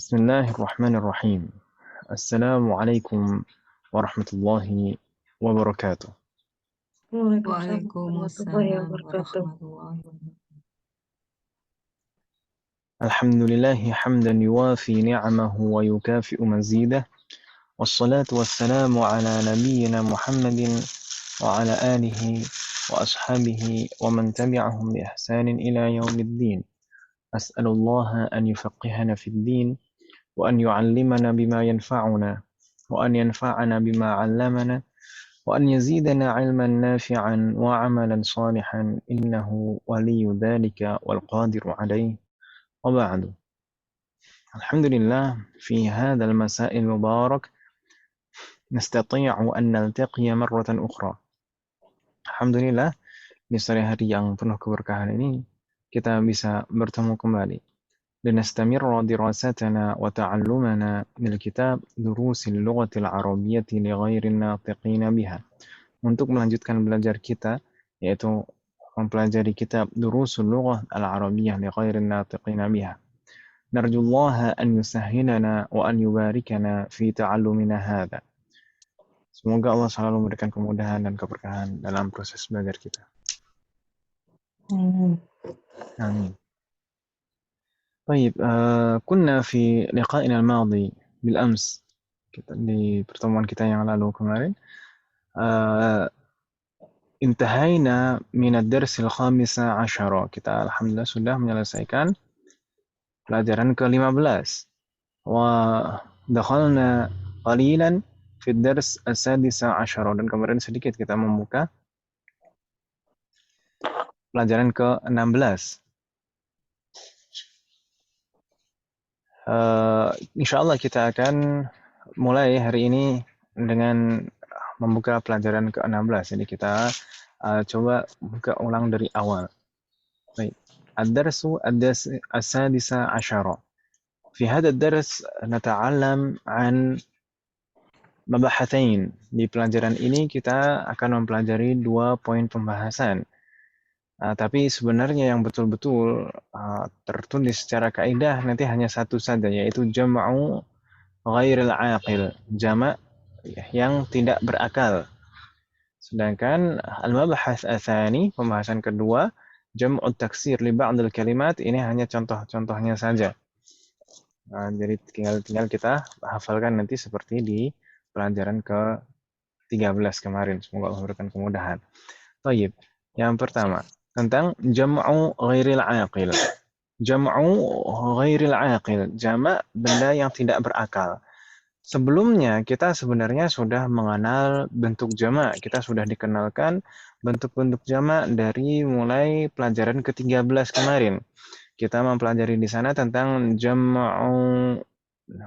بسم الله الرحمن الرحيم. السلام عليكم ورحمة الله وبركاته. Waalaikumsalam warahmatullahi Waalaikumsalam wabarakatuh. warahmatullahi wabarakatuh. الحمد لله حمدا يوافي نعمه ويكافئ مزيده، والصلاة والسلام على نبينا محمد وعلى آله وأصحابه ومن تبعهم بإحسان إلى يوم الدين. أسأل الله أن يفقهنا في الدين، وأن يعلمنا بما ينفعنا، وأن ينفعنا بما علمنا، وأن يزيدنا علما نافعا وعملا صالحا إنه ولي ذلك والقادر عليه. وبعد، الحمد لله في هذا المساء المبارك نستطيع أن نلتقي مرة أخرى. Alhamdulillah, di sore hari yang penuh keberkahan ini kita bisa bertemu kembali. لنستمر دراستنا وتعلمنا من الكتاب دروس اللغة العربية لغير الناطقين بها. Untuk melanjutkan belajar kita, yaitu mempelajari kitab Durusul Lughah Al-Arabiyyah li ghairin natiqina biha. Narjullaha an yusahhilana wa an yubarikana fi ta'allumina hadha. Semoga Allah selalu memberikan kemudahan dan keberkahan dalam proses belajar kita. Amin. طيب, كنا في لقائنا الماضي بالأمس, di pertemuan kita yang lalu kemarin, intahaina min ad-darsil khamisa asyara. Kita alhamdulillah sudah menyelesaikan pelajaran ke-15. Wa dakhalna qalilan fi ad-dars as-sadisa asyara, dan kemarin sedikit kita membuka pelajaran ke-16. Insyaallah kita akan mulai hari ini dengan membuka pelajaran ke-16. Jadi kita coba buka ulang dari awal. Baik. Ad-darsu as-sadisa asyara. في هذا الدرس نتعلم عن مبحثين. Di pelajaran ini kita akan mempelajari 2 poin pembahasan. Tapi sebenarnya yang betul-betul tertulis secara kaidah nanti hanya satu saja, yaitu jam'u ghairil aqil, jamak yang tidak berakal. Sedangkan al-mabahats atsani, pembahasan kedua, jam'u taksir li ba'dil kalimat, ini hanya contoh-contohnya saja. Jadi tinggal kita hafalkan nanti seperti di pelajaran ke-13 kemarin. Semoga Allah memberikan kemudahan. Baik, yang pertama tentang jam'u ghairil aqil. Jam'u ghairil aqil, jamak benda yang tidak berakal. Sebelumnya kita sebenarnya sudah mengenal bentuk jamak. Kita sudah dikenalkan bentuk-bentuk jamak dari mulai pelajaran ke-13 kemarin. Kita mempelajari di sana tentang jam'u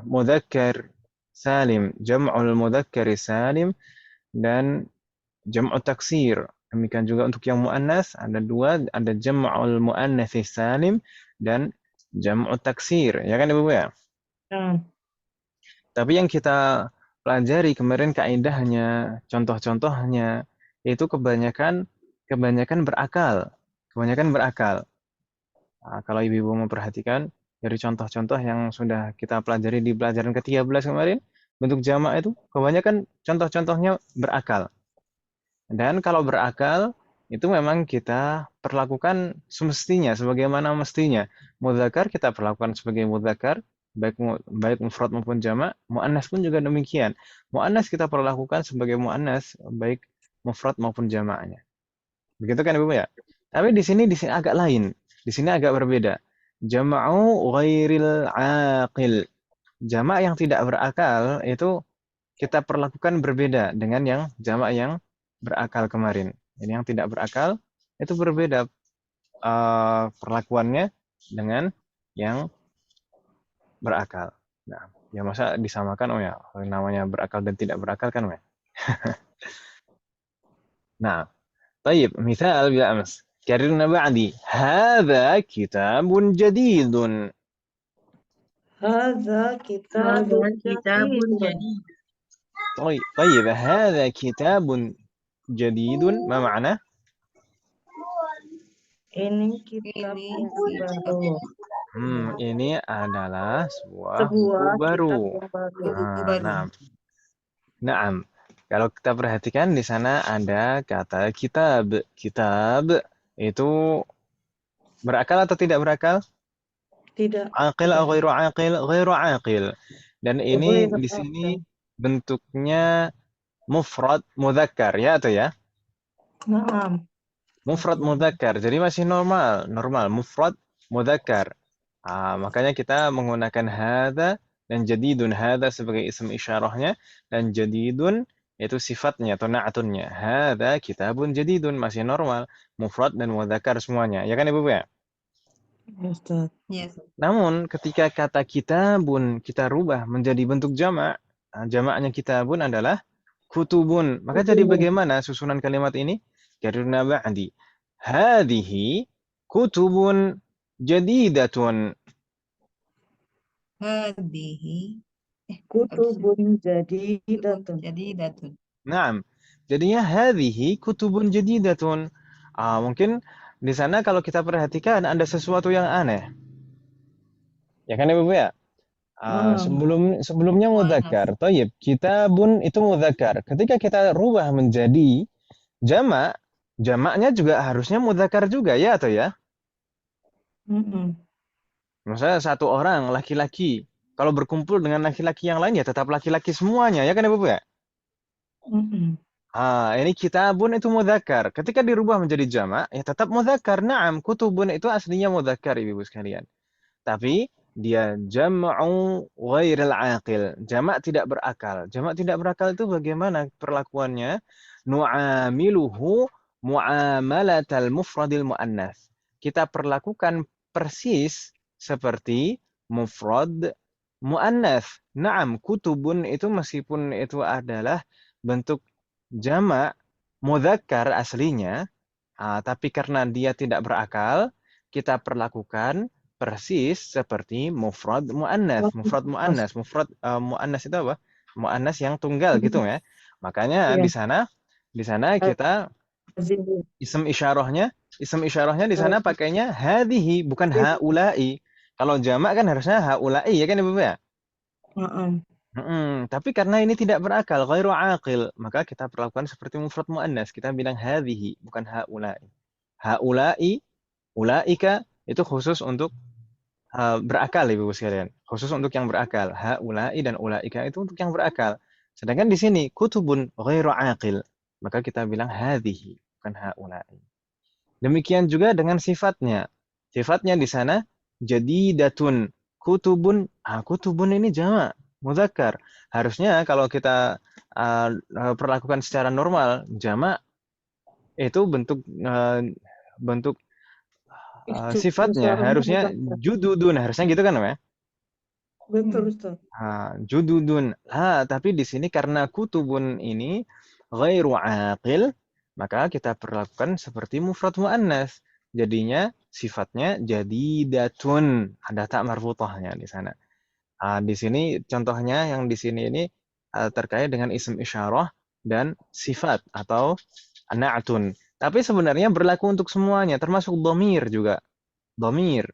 mudzakkar salim, jam'ul mudzakkar salim, dan jam'u taksir. Demikian juga untuk yang muannas ada dua, ada jam'ul muannats salim dan jam'u taksir, ya kan Ibu ya? Tapi yang kita pelajari kemarin kaidah hanya contoh-contohnya, yaitu kebanyakan berakal. Kebanyakan berakal. Kalau Ibu memperhatikan dari contoh-contoh yang sudah kita pelajari di pelajaran ke-13 kemarin, bentuk jamak itu kebanyakan contoh-contohnya berakal. Dan kalau berakal, itu memang kita perlakukan semestinya, sebagaimana mestinya. Mudzakkar kita perlakukan sebagai mudzakkar, baik mufrad maupun jamak. Muannas pun juga demikian. Muannas kita perlakukan sebagai muannas, baik mufrad maupun jamaknya. Begitu kan Ibu ya? Tapi di sini agak lain. Di sini agak berbeda. Jam'u ghairil aqil. Jamak yang tidak berakal itu kita perlakukan berbeda dengan yang jamak yang berakal kemarin. Ini yang tidak berakal itu berbeda perlakuannya dengan yang berakal. Nah, ya masa disamakan ya, namanya berakal dan tidak berakal kan ya. Nah, طيب مثال بالأمس كررنا بعدي هذا كتاب جديد. Hadza kitabun jadidun. طيب هذا كتاب جديد ما معناه؟ Ini kitab Ini yang baru. Ini adalah sebuah buku Sebuah kitab baru. yang baru. Buku baru. Nah, nah, kalau kita perhatikan di sana ada kata kitab. Kitab itu berakal atau tidak berakal? Tidak. Aqil Tidak. atau ghairu aqil? Ghairu aqil. Dan ini Ghairu di sini aqil. bentuknya mufrad mudzakkar ya atau ya? Naam. Mufrad mudzakkar. Jadi masih normal, normal mufrad mudzakkar. Makanya kita menggunakan hadza dan jadidun, hadza sebagai isim isyarahnya dan jadidun itu sifatnya atau na'tunnya. Hadza kitabun jadidun, masih normal, mufrad dan mudzakkar semuanya. Ya kan Ibu ya? Ya, Ustaz. Yes. Namun ketika kata kitabun kita rubah menjadi bentuk jamak, jamaknya kitabun adalah kutubun. Maka jadi bagaimana susunan kalimat ini? Karena ba'di. Hadhihi kutubun jadidatun. Hadihi. Kutubun jadidatun. Jadidatun. Naam. Jadinya hadhihi kutubun jadidatun. Mungkin di sana kalau kita perhatikan ada sesuatu yang aneh. Ya kan Ibu ya? Sebelumnya Mu'annas. mudzakkar. Thayyib, kitabun itu mudzakkar. Ketika kita rubah menjadi jamak, jamaknya juga harusnya mudzakkar juga ya atau ya? Mm-mm. Misalnya satu orang laki-laki, kalau berkumpul dengan laki-laki yang lain ya tetap laki-laki semuanya, ya kan Ibu ya? Mm-mm. Ini kitabun itu mudzakkar. Ketika dirubah menjadi jamak, ya tetap mudzakkar. Naam, kutubun itu aslinya mudzakkar Ibu sekalian. Tapi dia jam'u ghairil aqil. Jamak tidak berakal. Jamak tidak berakal itu bagaimana perlakuannya? Nu'amiluhu mu'amalatal mufradil mu'annas. Kita perlakukan persis seperti mufrad mu'annas. Naam, kutubun itu meskipun itu adalah bentuk jamak mudzakkar aslinya, tapi karena dia tidak berakal, kita perlakukan persis seperti mufrad muannas. Mufrad muannas, mufrad muannas itu apa? Muannas yang tunggal gitu ya. Makanya Iya. di sana kita isim isyarahnya di sana pakainya hadhihi bukan haula'i. Kalau jamak kan harusnya haula'i ya kan Ibu ya? Tapi karena ini tidak berakal, ghairu aqil, maka kita perlakukan seperti mufrad muannas. Kita bilang hadhihi bukan haula'i. Haula'i, ulaika itu khusus untuk berakal Ibu sekalian. Khusus untuk yang berakal. Haula'i dan ulaika itu untuk yang berakal. Sedangkan di sini kutubun ghairu aqil, maka kita bilang hadhihi bukan haula'i. Demikian juga dengan sifatnya. Sifatnya di sana jadidatun. Kutubun ini jamak, mudzakkar. Harusnya kalau kita perlakukan secara normal, jamak itu bentuk sifatnya harusnya jududun, harusnya gitu kan ya? Betul, Ustaz. Jududun. Tapi di sini karena kutubun ini ghairu aqil, maka kita perlakukan seperti mufrad muannas. Jadinya sifatnya jadidatun. Ada tak marfuthahnya di sana. Di sini contohnya yang di sini ini terkait dengan isim isyarah dan sifat atau na'tun. Tapi sebenarnya berlaku untuk semuanya, termasuk dhamir juga. Dhamir.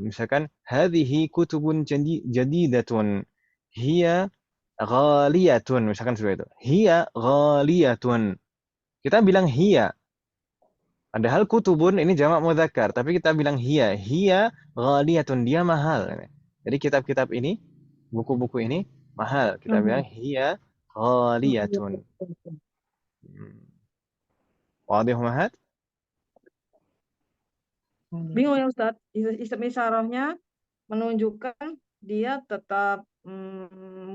Misalkan hadhihi kutubun jadidatun. Hiya ghaliyatun. Misalkan seperti itu. Hiya ghaliyatun. Kita bilang hiya. Padahal kutubun ini jamak mudzakkar, tapi kita bilang hiya. Hiya ghaliyatun. Dia mahal. Jadi kitab-kitab ini, buku-buku ini mahal. Kita bilang hiya ghaliyatun. Wadih Mahat? Bingung ya Ustaz. Isim isyarahnya menunjukkan dia tetap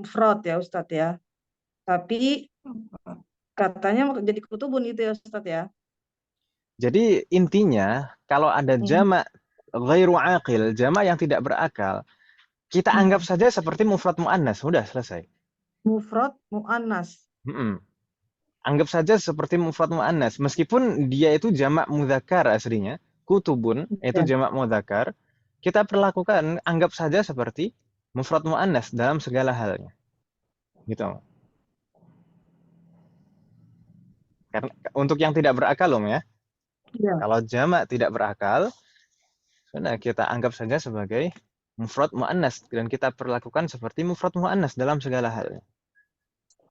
fraud ya Ustaz ya. Tapi katanya mau jadi kutubun itu ya Ustaz ya. Jadi intinya kalau ada jamak ghairu aqil, jamak yang tidak berakal, kita anggap saja seperti mufrad muannas, sudah selesai. Mufrad muannas. Anggap saja seperti mufrad muannas, meskipun dia itu jamak mudzakkar aslinya, kutubun itu jamak mudzakkar, kita perlakukan anggap saja seperti mufrad muannas dalam segala halnya. Gitu. Karena untuk yang tidak berakal ya. Kalau jamak tidak berakal, Nah, kita anggap saja sebagai mufrad muannas dan kita perlakukan seperti mufrad muannas dalam segala hal.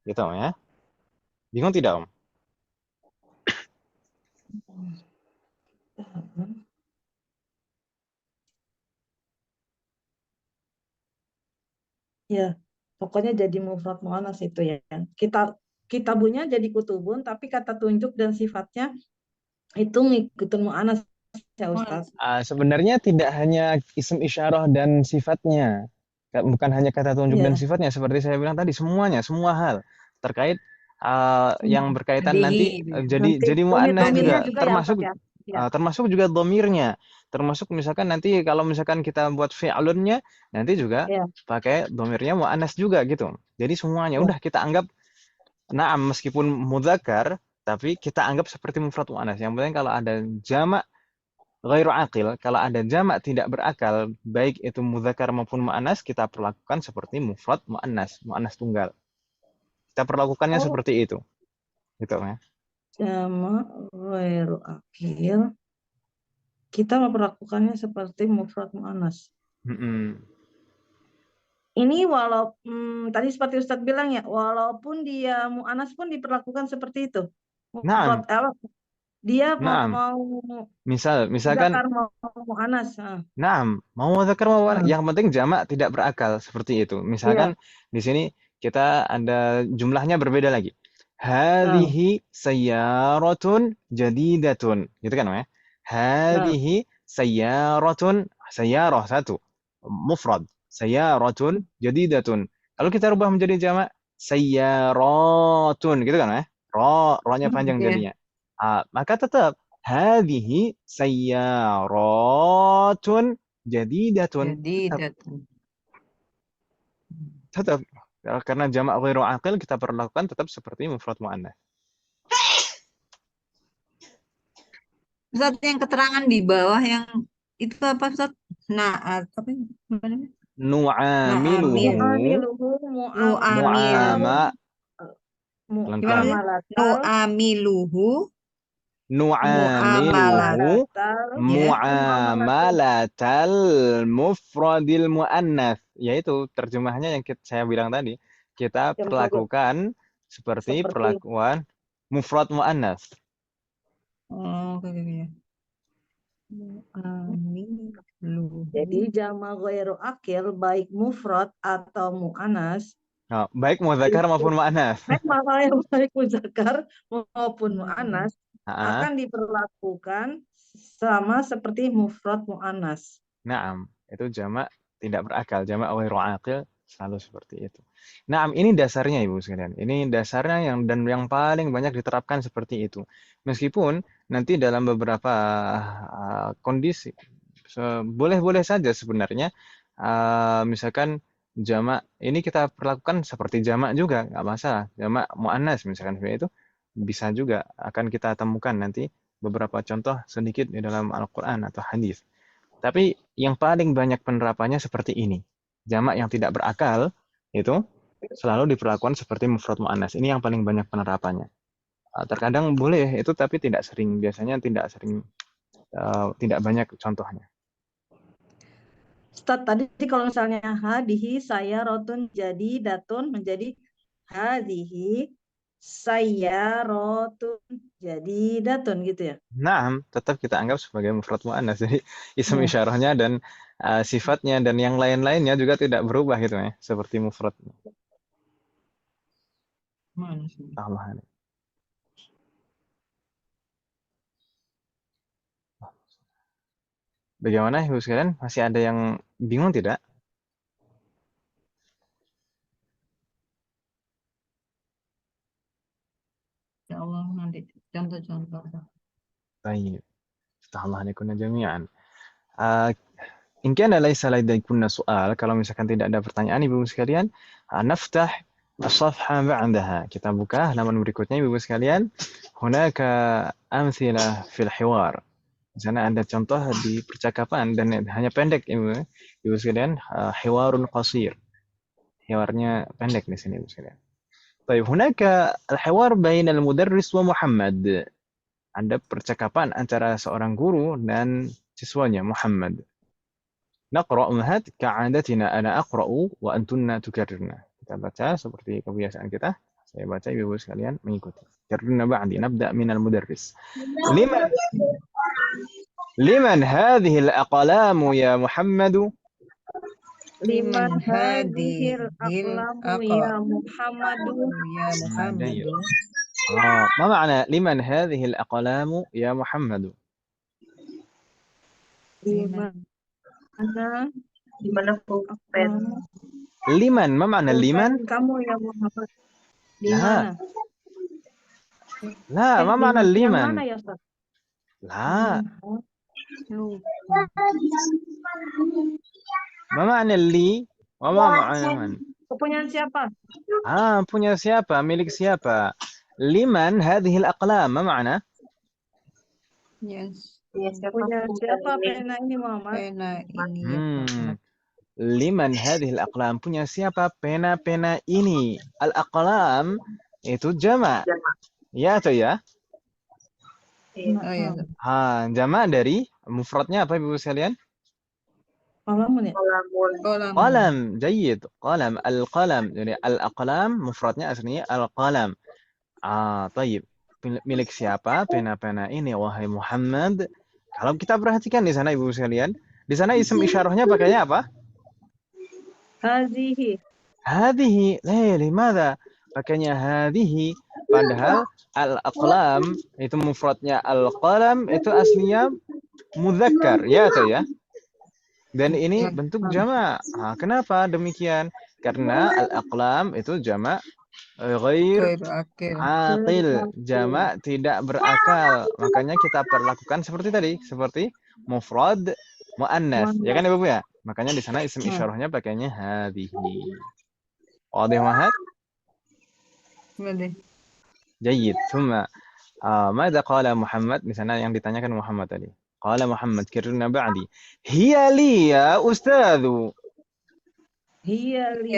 Gitu ya. Bingung tidak, Om? Ya, pokoknya jadi mufrad muannas itu ya. Kita kitabunya jadi kutubun, tapi kata tunjuk dan sifatnya itu ngikutin muannas ya Ustaz. Sebenarnya tidak hanya isim isyarah dan sifatnya. Bukan hanya kata tunjuk dan Iya. sifatnya seperti saya bilang tadi, semuanya, semua hal terkait yang berkaitan nanti Hadihi. Nanti jadi muannas domir-domirnya juga juga ya Ustaz termasuk ya. Iya. termasuk juga domirnya. Termasuk misalkan nanti kalau misalkan kita buat fi'lunnya nanti juga Iya. pakai domirnya muannas juga gitu. Jadi semuanya Iya. udah kita anggap na'am meskipun mudzakkar tapi kita anggap seperti mufrad muannas. Yang penting kalau ada jamak ghairu aqil, kalau ada jamak tidak berakal, baik itu mudzakkar maupun muannas, kita perlakukan seperti mufrad muannas, muannas tunggal. Kita perlakukannya Oh, seperti itu. Gitu ya. jamak ghairu akil. Kita memperlakukannya seperti mufrad muannas. Mm-mm. Ini tadi seperti Ustadz bilang ya, walaupun dia mu'anas pun diperlakukan seperti itu. Naam, Mufrad dia naam. mau Misalkan zakar mau mu'anas. naam, mau mudzakkar mau muannas, Nah, yang penting jamak tidak berakal seperti itu. iya. Misalkan di sini kita ada jumlahnya berbeda lagi. Nah, Hadhihi sayyaratun jadidatun. Gitu kan ya? nah, Hadhihi sayyaratun, sayyarah satu. Mufrad. Sayyaratun jadidatun. Kalau kita rubah menjadi jamak sayyaratun gitu kan ya? Ro-nya panjang Ya. jadinya. Maka tetap hadhihi sayyaratun jadidatun. Jadi Tetap, datang. tetap. Karena jamak ghairu aqil kita perlakukan tetap seperti mufrad muannats. Ustaz, yang keterangan di bawah yang itu apa Ustaz? Naat apa ini? Apa namanya? Nu'amiluhu Naamil. nu'amiluhu Nuamil. mu'ama Gimana pelan-pelan. sih? mu'amalatal Nuamiluhu. Nu'amiluhu Muamalat. mu'amalatal Ya. mu'amalatul mu'amalatal mufradil muannats. Yaitu terjemahnya yang saya bilang tadi. Kita yang perlakukan seperti seperti perlakuan mufrad muannats. Oh, oke, oke, oke. jadi Muamiluhu. jamak ghairu akil baik mufrad atau mu'anas Nah, baik mudzakkar itu maupun muannats. maka yang baik muzakkar maupun mu'anas Nah, akan diperlakukan sama seperti mufrad mu'anas. Naam, itu jamak tidak berakal, jamak ghairu aqil selalu seperti itu. Naam, ini dasarnya Ibu sekalian. Ini dasarnya yang paling banyak diterapkan seperti itu. Meskipun nanti dalam beberapa kondisi boleh-boleh saja sebenarnya misalkan jamak ini kita perlakukan seperti jamak juga, nggak masalah. Jamak muannas misalkan seperti itu bisa juga akan kita temukan nanti beberapa contoh sedikit di dalam Al-Qur'an atau hadis. Tapi yang paling banyak penerapannya seperti ini. Jamak yang tidak berakal itu selalu diperlakukan seperti mufrad muannas. Ini yang paling banyak penerapannya. Terkadang boleh itu tapi tidak sering. Biasanya tidak sering, tidak banyak contohnya. Ustaz, tadi kalau misalnya hadihi saya rotun jadi datun menjadi hadihi saya rotun jadi datun gitu ya. Nah, tetap kita anggap sebagai mufrad muannas. Jadi isim Ya. isyarahnya dan sifatnya dan yang lain-lainnya juga tidak berubah gitu ya, seperti mufrad. Mana sih? Allah. Bagaimana Ibu sekalian? Masih ada yang bingung tidak? Ya Allah, nanti contoh-contoh. Baik. Allah alaikuna jami'an. In kana laisa ladaykunna su'al, kalau misalkan tidak ada pertanyaan Ibu sekalian, naftah as-safha ba'daha. Kita buka halaman berikutnya Ibu sekalian. Hunaka amthilah fil hiwar. Di sana ada contoh di percakapan dan hanya pendek Ibu sekalian, hiwarun qasir. Hiwarnya pendek di sini Ibu sekalian. طيب هناك الحوار بين المدرس ومحمد. Ada percakapan antara seorang guru dan siswanya Muhammad. Naqra' Mahat ka'adatina ana aqra'u wa antunna tukarrirna. Kita baca seperti kebiasaan kita. Saya baca, ibu-ibu sekalian mengikuti. Karrirna ba'di, nabda' minal mudarris. Liman hadhihi al-aqlamu ya Muhammadu? Liman Liman hadhil hadhil aqlamu ya Muhammadu. ya جيد. Muhammadu. ما معنى لمن هذه الأقلام يا محمد؟ Di mana aqlamu liman, ما معنى liman؟ pulpen kamu ya Muhammad? Di لا mana? لا ما معنى Yang liman؟ mana ya Ustaz? لا Lupa. ما معنى li? وما معنى من؟ Kepunyaan siapa? punya siapa? Milik siapa? Liman hadhihi al-aqlam, ما معنى؟ Yes. Punya siapa pena ini Muhammad? Pena ini ya Muhammad. Liman hadhihi al-aqlam, punya siapa pena-pena ini? Al-aqlam itu jama'. Ya atau ya? Oh ya. Jama' dari mufradnya apa ibu sekalian? Qalamun ya? Kolam. Qalam, jayyid. Qalam, al-qalam. Jadi al-aqlam mufradnya aslinya al-qalam. Tayyib. Milik siapa pena-pena ini wahai Muhammad? Kalau kita perhatikan di sana ibu sekalian, di sana isim isyarahnya pakainya apa? Hazihi. Hadhihi. Limada? Pakainya hadhihi. Padahal al-aqlam itu mufradnya al-qalam itu aslinya mudzakkar, ya atau ya? Dan ini bentuk jama'. Kenapa demikian? Karena al-aqlam itu jama' ghair aqil, jama' tidak berakal. Makanya kita perlakukan seperti tadi, seperti mufrad muannas. Ya kan Ibu ya? Makanya di sana isim isyarahnya pakainya hadhihi. Wadih Mahat? Boleh. Jayyid. Thumma ماذا قال محمد? Di sana yang ditanyakan Muhammad tadi. Qala Muhammad kirna ba'di. Hiya li ya ustadzu. Hiya li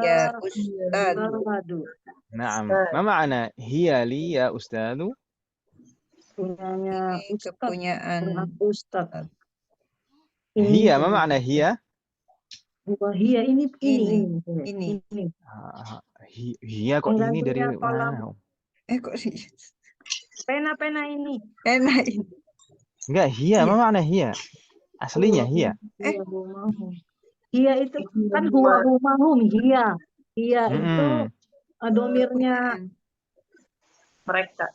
ya ustadzu. Naam. Ma ma'ana hiya li ya ustadzu? Punyanya Ini kepunyaan Ustaz. Hiya, ma ma'ana hiya? Hiya ini. Hiya kok ini dari mana? Kok sih? Pena-pena ini. Pena ini. Enggak, hiya, ma ma'ana hiya? Aslinya hiya. Hiya itu kan huwa humahum hiya. Hiya itu domirnya mereka.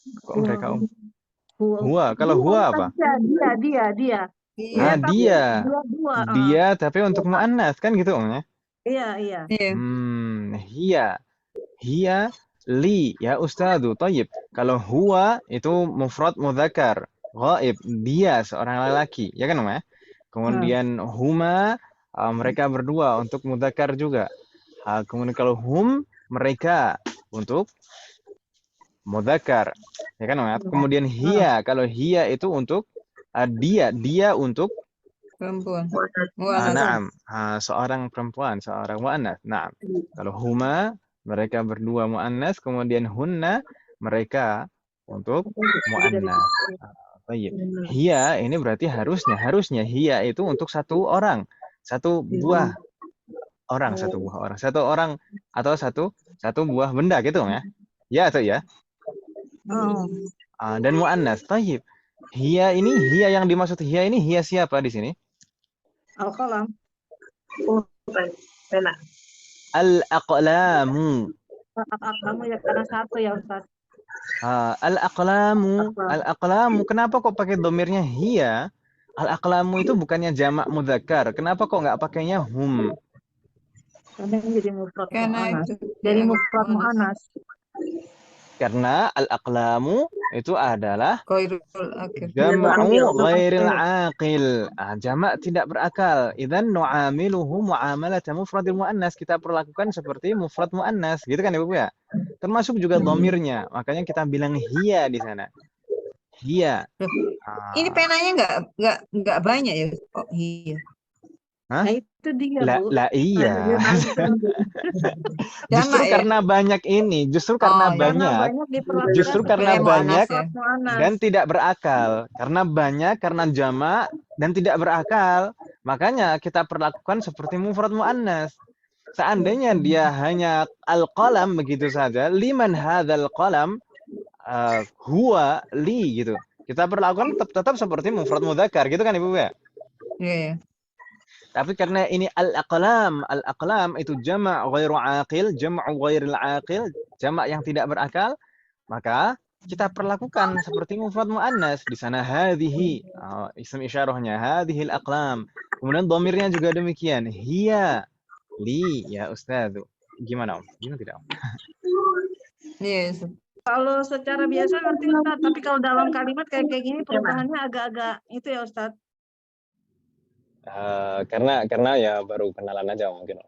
Kok mereka Huwa, kalau huwa apa? Dia. Dia tapi untuk muannas kan gitu omnya? Iya. Hiya li ya ustadzu. Thayyib. Kalau huwa itu mufrad mudzakkar, ghaib, dia seorang lelaki, ya kan Om ya? Kemudian huma mereka berdua untuk mudzakkar juga. Kemudian kalau hum mereka untuk mudzakkar, ya kan Om ya? Kemudian hiya, kalau hiya itu untuk dia untuk perempuan. Naam, seorang perempuan, seorang muannas. Naam. Kalau huma mereka berdua muannas, kemudian hunna mereka untuk muannas. Baik. Hiya ini berarti harusnya hiya itu untuk satu orang, satu buah orang, satu orang atau satu buah benda gitu ya. Ya atau ya? Dan muannas. Tayyib. Hiya yang dimaksud hiya ini hiya siapa di sini? Al-qalam. Al-aqlamu. Al-aqlamu ya karena satu ya Ustaz. Al-aqlamu. Kenapa kok pakai domirnya hiya? Al-aqlamu itu bukannya jamak mudzakkar. Kenapa kok nggak pakainya hum? Karena jadi mufrad muannas. Dari mufrad muannas. Karena al-aqlamu itu adalah jama'u ghairil aqil. Jamak tidak berakal. Idzan nu'amiluhu mu'amalata mufradil muannas. Kita perlakukan seperti mufrad muannas. Gitu kan Ibu ya? Termasuk juga dhamirnya. Makanya kita bilang hiya di sana. Hiya. Ini penanya enggak banyak ya kok hiya. Hah? Nah itu dia Lah, Bu. lah iya. Jamak Justru ya? karena banyak ini, justru karena Oh ya. Karena banyak, banyak diperlakukan justru karena Pilih seperti banyak mu'anas ya. mufrad mu'annas. dan tidak berakal. Karena banyak, karena jamak dan tidak berakal. Makanya kita perlakukan seperti mufrad muannas. Seandainya dia hanya al-qalam begitu saja, liman hadzal qalam, huwa li gitu. Kita perlakukan tetap seperti mufrad mudzakkar gitu kan Ibu ya? Iya. Tapi karena ini al-aqlam itu jama' ghairu aqil, jam'u ghairil aqil, jamak yang tidak berakal, maka kita perlakukan seperti mufrad muannas. Di sana hadhihi, isim isyarahnya hadhil aqlam. Kemudian dhamirnya juga demikian, hiya li ya ustaz. Gimana Om? Gimana tidak Om? Iya. Kalau secara biasa ngerti Ustaz, tapi kalau dalam kalimat kayak gini perubahannya agak-agak itu ya Ustaz. Karena ya baru kenalan aja mungkin.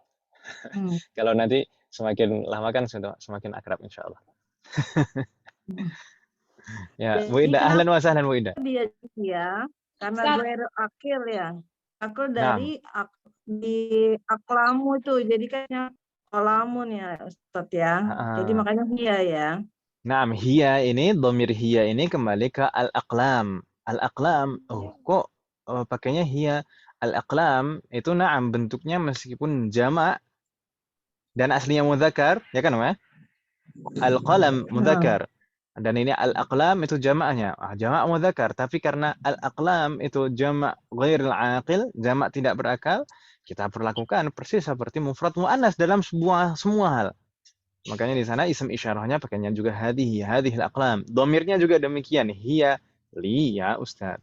Kalau nanti semakin lama kan sudah semakin akrab insya Allah. Ya, Bu Jadi Ida, ahlan wa sahlan Bu Ida. dia ya, karena gue akil ya. Akil Nah, dari di aklamu itu, jadi kayaknya kalamun ya Ustaz ya. Jadi makanya dia ya. Nah, hiya ini, dhamir hiya ini kembali ke al-aqlam. Al-aqlam, kok pakainya hiya? Al-aqlam itu na'am bentuknya meskipun jamak dan aslinya mudzakkar, ya kan, Ma? Al-qalam mudzakkar. Dan ini al-aqlam itu jamaknya. Jamak mudzakkar, tapi karena al-aqlam itu jamak ghairil aqil, jamak tidak berakal, kita perlakukan persis seperti mufrad muannas dalam semua hal. Makanya di sana isim isyarahnya pakainya juga hadhil aqlam. Dhamirnya juga demikian, hiya li ya ustaz.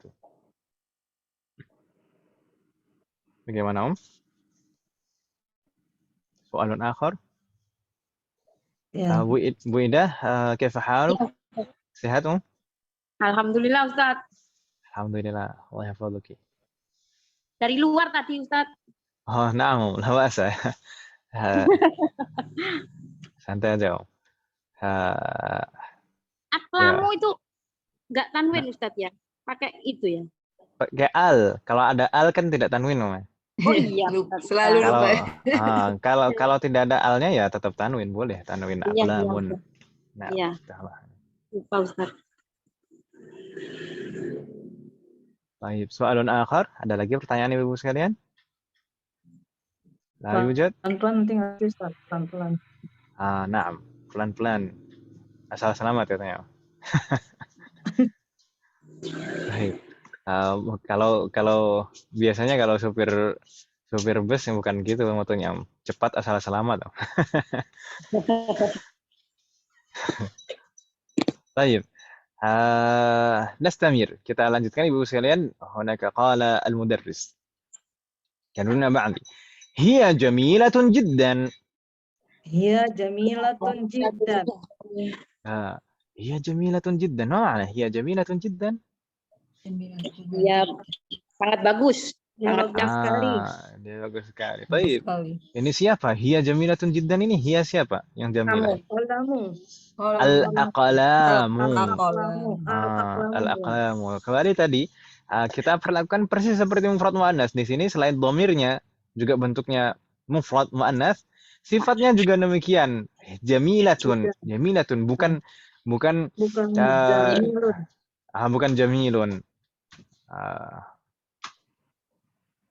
Bagaimana Om? Soalun akhar? Ya. Bu Ida, kaifa haluk? Sehat Om? Alhamdulillah Ustaz. Alhamdulillah, Allah yahfazuki. Dari luar tadi Ustaz. Oh, na'am, la ba'sa. Santai aja Om. Aklamu itu enggak tanwin Ustaz ya? Pakai itu ya? Pakai al. Kalau ada al kan tidak tanwin Om. Oh iya, selalu lupa. Kalau tidak ada alnya ya tetap tanwin, boleh tanwin aqlamun. Nah, iya. Lupa Ustaz. Baik, soalun akhar, ada lagi pertanyaan Ibu sekalian? La yujad? Pelan-pelan nanti ngerti Ustaz, pelan-pelan. Na'am, pelan-pelan. Asal selamat katanya. Baik. Kalau biasanya kalau supir bus yang bukan gitu motonya, cepat asal selamat. Baik. Nastamir. Kita lanjutkan Ibu sekalian. Hunaka qala al-mudarris. Kanuna ba'di. Hiya jamilatun jiddan. Hiya jamilatun jiddan. Hiya jamilatun jiddan. Ma ma'na hiya jamilatun jiddan? Iya, sangat bagus. Sangat bagus sekali. Dia bagus sekali. Baik. Ini siapa? Hiya jamilatun jiddan ini hiya siapa? Yang jamilah? Al-aqlamu. Al-aqlamu. Kembali tadi kita perlakukan persis seperti mufrad muannas. Di sini selain dhamirnya juga bentuknya mufrad muannas, sifatnya juga demikian. Jamilatun. Jamilatun bukan jamilun.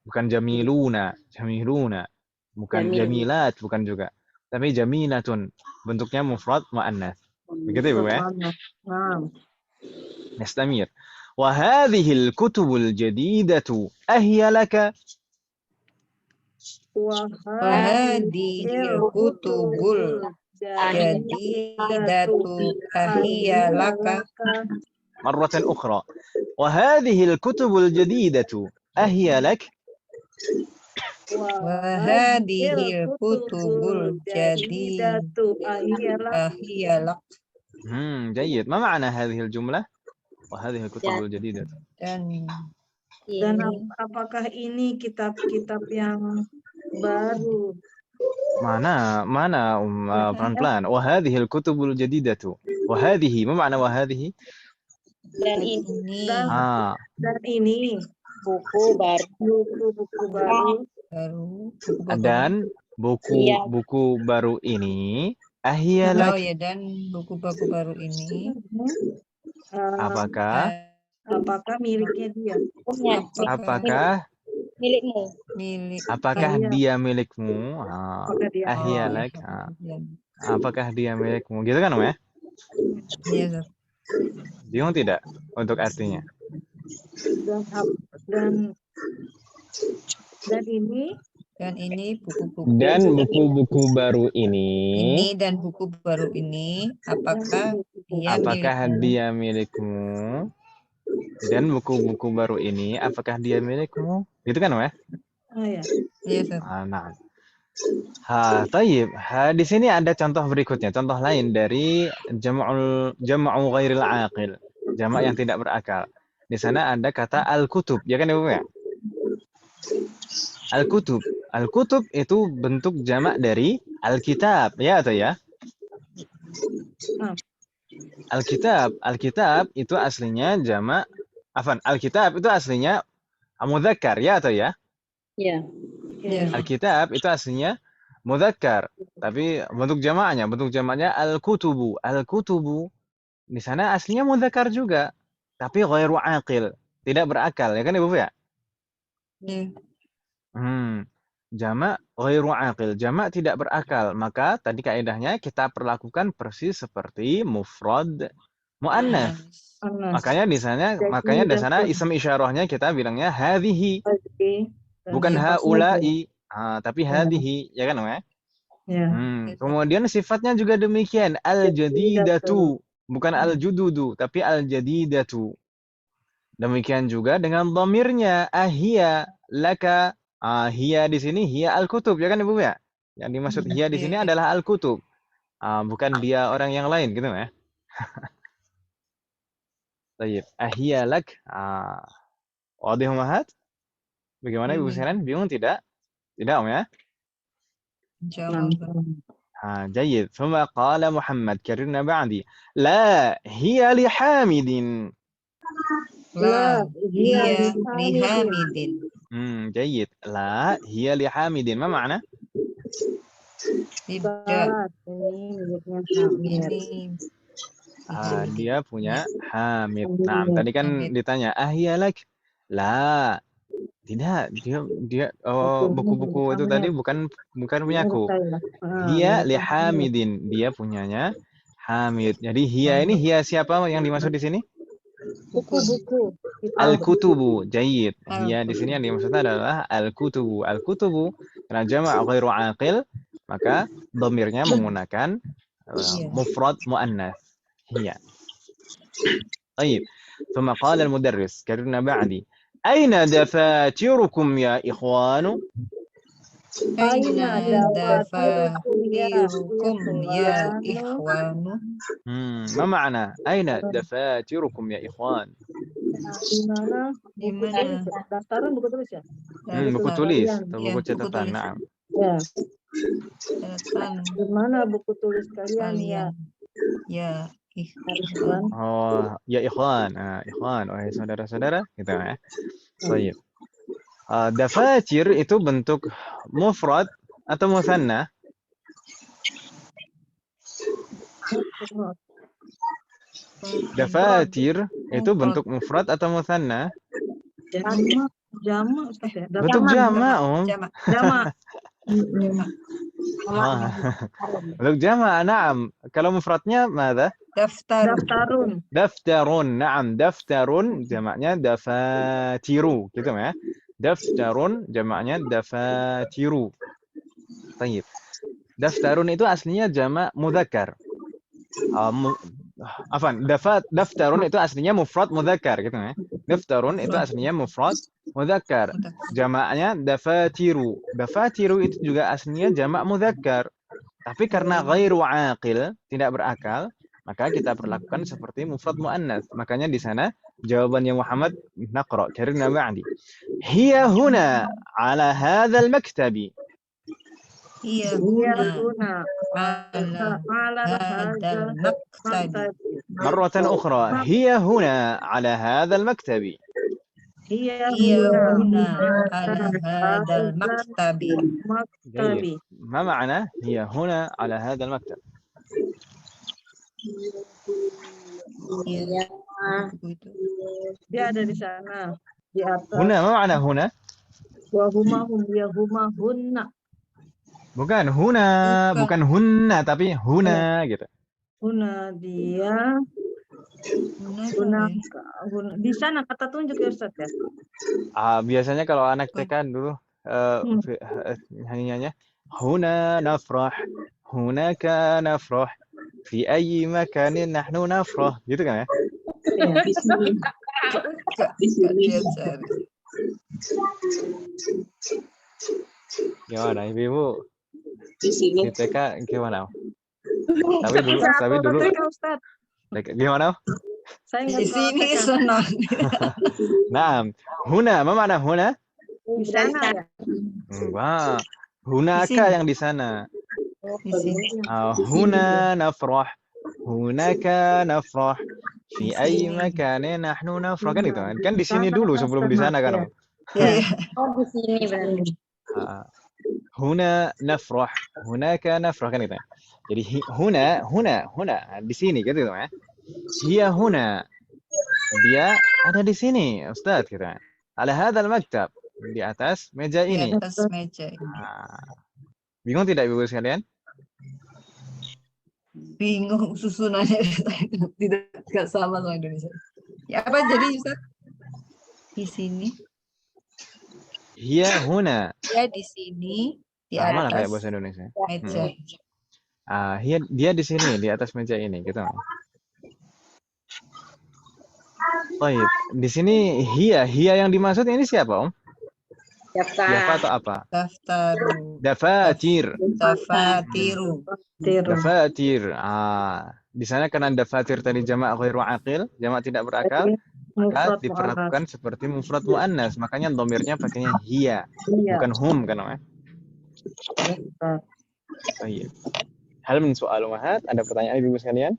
Bukan jamiluna, bukan jamilat, bukan juga. Tapi jamilatun, bentuknya mufrad muannas. Begitu Ibu ya? Nastamir. Wa hadhil kutubul jadidatu ahiya laka? Wa hadhil kutubul jadidatu ahiya laka. مرة أخرى وهذه الكتب الجديدة أهي لك؟ وهذه الكتب الجديدة أهي لك. جيد. ما معنى هذه الجملة؟ وهذه الكتب الجديدة. Dan apakah ini kitab-kitab yang baru? Mana pelan-pelan. وهذه الكتب الجديدة. وهذه ما معنى وهذه؟ Dan ini. Dan ini. buku baru. Buku-buku baru. Baru. Buku-buku Dan Iya. buku baru ini baru. Oh ahiyalak. ya, dan buku-buku baru ini Apakah Apakah miliknya dia? Punya. apakah Milikmu. milik apakah Iya. dia milikmu? Ah, Apakah dia ahiyalak. iya, Ah, iya. apakah dia milikmu? Gitu kan, Om ya? Iya, Ustaz. Bingung tidak untuk artinya? dan ini Dan ini buku-buku Dan buku-buku baru ini dan buku baru ini apakah dia apakah milikmu? dia milikmu? Dan buku-buku baru ini apakah dia milikmu? Gitu kan, Om ya? oh ya. Iya, Ustaz. Nah. Tayyib. Di sini ada contoh berikutnya, contoh lain dari jam'u ghairil aqil, jamak yang tidak berakal. Di sana ada kata al-kutub, ya kan Ibu ya? Al-kutub. Al-kutub itu bentuk jamak dari al-kitab, ya atau ya? Al-kitab. Al-kitab itu aslinya jamak, al-kitab itu aslinya mudzakkar, ya atau ya? Iya. Iya. Alkitab itu aslinya mudzakkar, tapi bentuk jamaknya al-kutubu. Al-kutubu di sana aslinya mudzakkar juga, tapi ghairu aqil, tidak berakal, ya kan Ibu ya? Iya. Jamak ghairu aqil, jamak tidak berakal. Maka tadi kaidahnya kita perlakukan persis seperti mufrad muannats. Makanya di sana ism isyarahnya kita bilangnya hadhihi. Bukan haula'i, tapi hadhihi, ya kan, Om ya? Ya. Kemudian sifatnya juga demikian, al-jadidatu, bukan al-jududu, tapi al-jadidatu. Demikian juga dengan dhamirnya, ahia, laka, hiya di sini hiya al-kutub, ya kan Ibu ya? Yang dimaksud hiya di sini adalah al-kutub, bukan dia orang yang lain, gitu ya? Baik, ahia lak, wadih umahat? Bagaimana Ibu sekalian? Bingung tidak? Tidak, Om ya? Insyaallah. جيد ثم قال محمد كررنا بعدي لا هي لحامد La hiya lihamidin. جيد لا هي لحامد ما معنى Tidak. Ini dia punya Hamid. Nah, tadi kan ditanya ahia lak. La, tidak, dia buku-buku itu tadi bukan punyaku. Hiya li Hamidin, dia punyanya Hamid. Jadi hiya ini hiya siapa yang dimaksud di sini? Buku-buku. Al-kutubu, jayyid. Hiya di sini yang dimaksudnya adalah al-kutubu. Al-kutubu karena jamak ghairu aqil, maka dhamirnya menggunakan mufrad muannats. Hiya. طيب ثم قال المدرس كررنا بعدي أين دفاتركم يا إخوان؟ Aina dafatirukum ya ikhwanu. ما معنى أين دفاتركم يا إخوان؟ Di mana? Daftaran buku tulis ya? buku tulis atau buku Ya, catatan. buku tulis. Nah. Ya. Catatan Di mana buku tulis kalian ya? Ya, ikhwan. Oh, ya ikhwan. Ikhwan, wahai saudara-saudara, gitu ya. Baik. Dafatir itu bentuk mufrad atau musanna? Dafatir itu bentuk mufrad atau musanna? Jamak, Ustaz ya? Bentuk jamak, Om. Jamak. Bentuk jamak, na'am. Kalau mufradnya mana? Daftarun. Daftarun, na'am. Daftarun jamaknya dafatiru, gitu ya. Daftarun jamaknya dafatiru. Baik. Daftarun itu aslinya jamak mudzakkar. Daftarun itu aslinya mufrad mudzakkar, gitu ya. Daftarun itu aslinya mufrad mudzakkar. Jamaknya dafatiru. Dafatiru itu juga aslinya jamak mudzakkar. Tapi karena ghairu aqil, tidak berakal, maka kita perlakukan seperti mufrad muannats. Makanya di sana jawabannya Muhammad naqra karena ba'di. Hiya huna ala hadzal maktabi. Hiya huna ala hadzal maktabi. مرة أخرى هي هنا على هذا المكتب. Hiya هي huna هنا ala على هذا المكتب. جيد. maktabi. ما معنى هي هنا على هذا المكتب؟ Ya, Ah, itu. Dia ada di sana di atas. هنا ما معنى هنا؟ Wa huma hum ya huma hunna. Bukan huna, bukan hunna tapi huna gitu. Huna dia Huna huna, apa ya? di sana kata tunjuk ya Ustaz ya. Biasanya kalau anak TK dulu nyanyiannya huna nafrah, hunaka nafrah, fi ayyi makanin nahnu nafrah, gitu kan ya? Iya. Kak dia cari. Gimana ibu-ibu di sini. di TK gimana? Tapi dulu TK Ustaz. gimana? Saya Di nggak tahu sini TK. senang. Naam, huna, apa makna huna? Di sana ya. Wah, hunaka yang di sana. Di sini. هنا نفرح هناك نفرح في أي مكان نحن نفرح kan itu kan di sini dulu sebelum di sana kan. Iya. Oh, di sini berarti. هنا نفرح هناك نفرح kan itu. Jadi huna di sini gitu ya. Dia huna dia ada di sini Ustaz gitu. Ala hadzal maktab di atas meja Di ini. atas meja ini. Bingung tidak Ibu sekalian? Bingung susunannya tidak sama sama Indonesia. Ya apa jadi Ustaz? Di sini. Hiya huna. Ya di sini di Mana atas kayak bahasa Indonesia? meja. Dia di sini di atas meja ini gitu. Baik, di sini hiya yang dimaksud ini siapa Om? Siapa atau apa? Daftaru. Dafatir. Dafatiru. Dafatir. Di sana karena dafatir tadi jamak ghairu aqil, jamak tidak berakal, maka diperlakukan seperti mufrad muannas, makanya dhamirnya pakainya hiya, bukan hum kan Om ya? Baik. Hal min soal umahat, ada pertanyaan Ibu sekalian?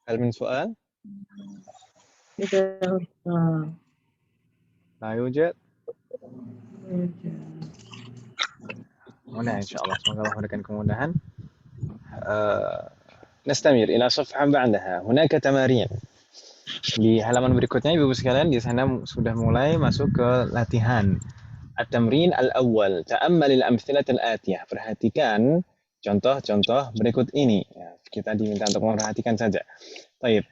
Hal min soal? La yujad? Mudah insyaallah, semoga Allah memberikan kemudahan. Nastamir ila safha ba'daha. Hunaka tamarin. Di halaman berikutnya Ibu sekalian di sana sudah mulai masuk ke latihan. At-tamrin al-awwal, ta'ammal al-amthilat al-atiyah. Perhatikan contoh-contoh berikut ini. Ya, kita diminta untuk memperhatikan saja. Baik.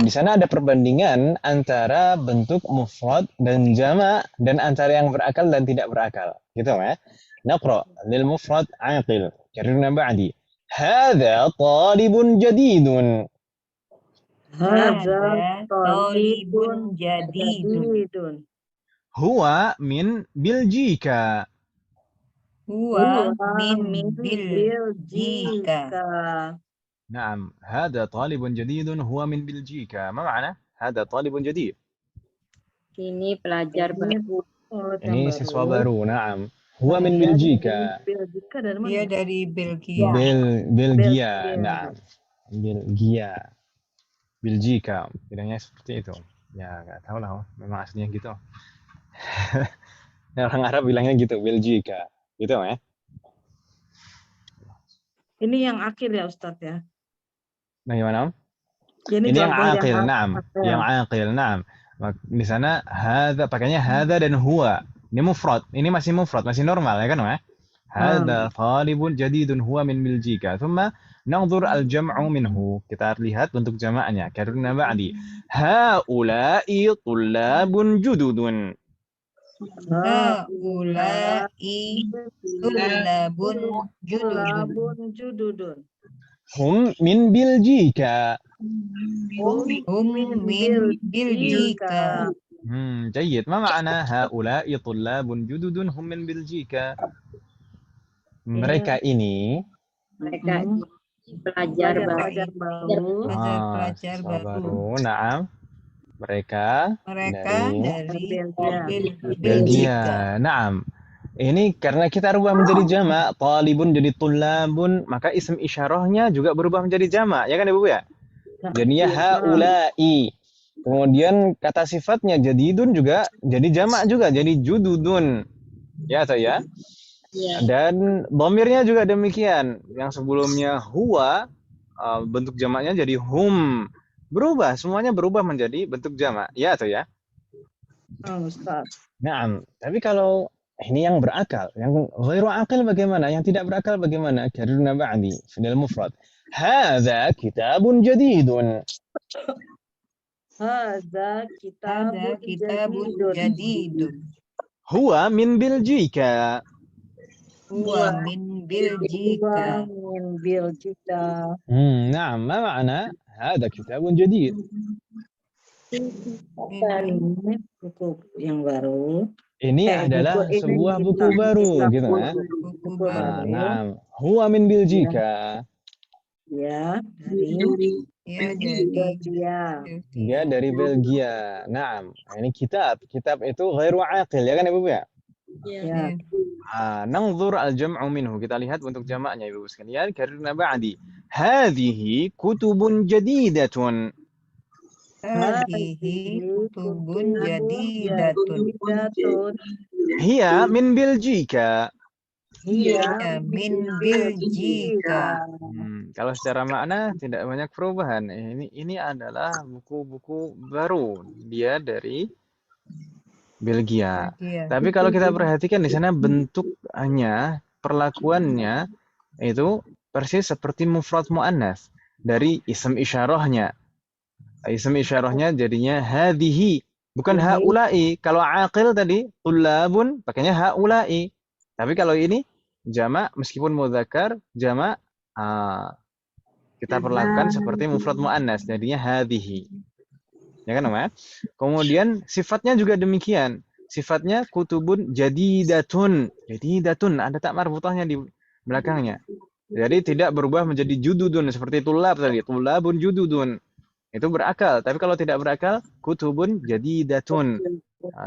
Di sana ada perbandingan antara bentuk mufrad dan jamak dan antara yang berakal dan tidak berakal. Gitu ya. Naqra lil mufrad aqil. Karena ba'di. Hadza talibun jadidun. Hadza talibun jadidun. Huwa min Biljika. Huwa min Biljika. نعم هذا طالب جديد هو من بلجيكا ما معنى هذا طالب جديد Ini pelajar baru. ini siswa baru نعم هو من بلجيكا Dia dari Belgia. Belgia نعم Belgia Belgika bilangnya seperti itu ya nggak tahu lah memang aslinya gitu orang Arab bilangnya gitu Belgika gitu ya. Ini yang akhir ya Ustadz ya. Bagaimana? Ini yang contoh aqil, na'am. Yang aqil, na'am. Di sana hadza pakainya hadza dan huwa. Ini mufrad. Ini masih mufrad, masih normal ya kan, ya? Hadza talibun jadidun huwa min Biljika. Thumma nanzur al-jam'u minhu. Kita lihat bentuk jamaknya. Karena ba'di. Haula'i tullabun jududun. Haula'i tullabun jududun. Hum min Biljika. Hum min Biljika. جيد. ما معنى هؤلاء طلاب جدد هم من بلجيكا؟ Mereka ini pelajar baru. Naam. Mereka dari Belgia. Naam. Ini karena kita rubah menjadi jamak, talibun jadi tulabun, maka isim isyarahnya juga berubah menjadi jamak, ya kan Ibu ya? Jadinya haula'i. Kemudian kata sifatnya jadidun juga jadi jamak juga, jadi jududun. Ya atau ya? Ya. Dan dhamirnya juga demikian. Yang sebelumnya huwa, bentuk jamaknya jadi hum. Berubah, semuanya berubah menjadi bentuk jamak. Ya atau ya? Ustaz. Nah, tapi kalau ini yang berakal, yang ghairu aqil bagaimana? Yang tidak berakal bagaimana? Karena ba'di fil mufrad. Hadza kitabun jadidun. Hadza Ada kitabun kitabun jadidun. jadidun. Huwa min Biljika. Huwa min Biljika. Huwa min Biljika. نعم ما معنى هذا كتاب جديد Ini buku yang baru. ini adalah buku ini sebuah buku kitab. baru Kitab gitu kan Buku baru. نعم huwa min Biljika Ya, dari Ya, jadi dia. dia dari Belgia نعم ini kitab itu ghairu aqil ya kan Ibu ya Ya. ننظر الجمع منه kita lihat bentuk jamaknya Ibu sekalian karena ba'di hadhihi kutubun jadidatun Hadihi kutubun jadidatun. hiya min Biljika Iya, Min Biljika. Kalau secara makna tidak banyak perubahan. Ini adalah buku-buku baru. Dia dari Belgia. Iya. Tapi kalau kita perhatikan di sana bentuknya, perlakuannya itu persis seperti mufrad muannas dari isim isyarahnya. Isim isyarahnya jadinya hadhihi, bukan haula'i. Kalau aqil tadi tulabun pakainya haula'i. Tapi kalau ini jamak meskipun mudzakkar jamak kita perlakukan seperti mufrad muannas jadinya hadhihi. Ya kan, Mas? Kemudian sifatnya juga demikian. Sifatnya kutubun jadidatun. Jadidatun ada tak marbutahnya di belakangnya. Jadi tidak berubah menjadi jududun seperti tulab tadi. Tulabun jududun. Itu berakal. Tapi kalau tidak berakal, kutubun jadidatun.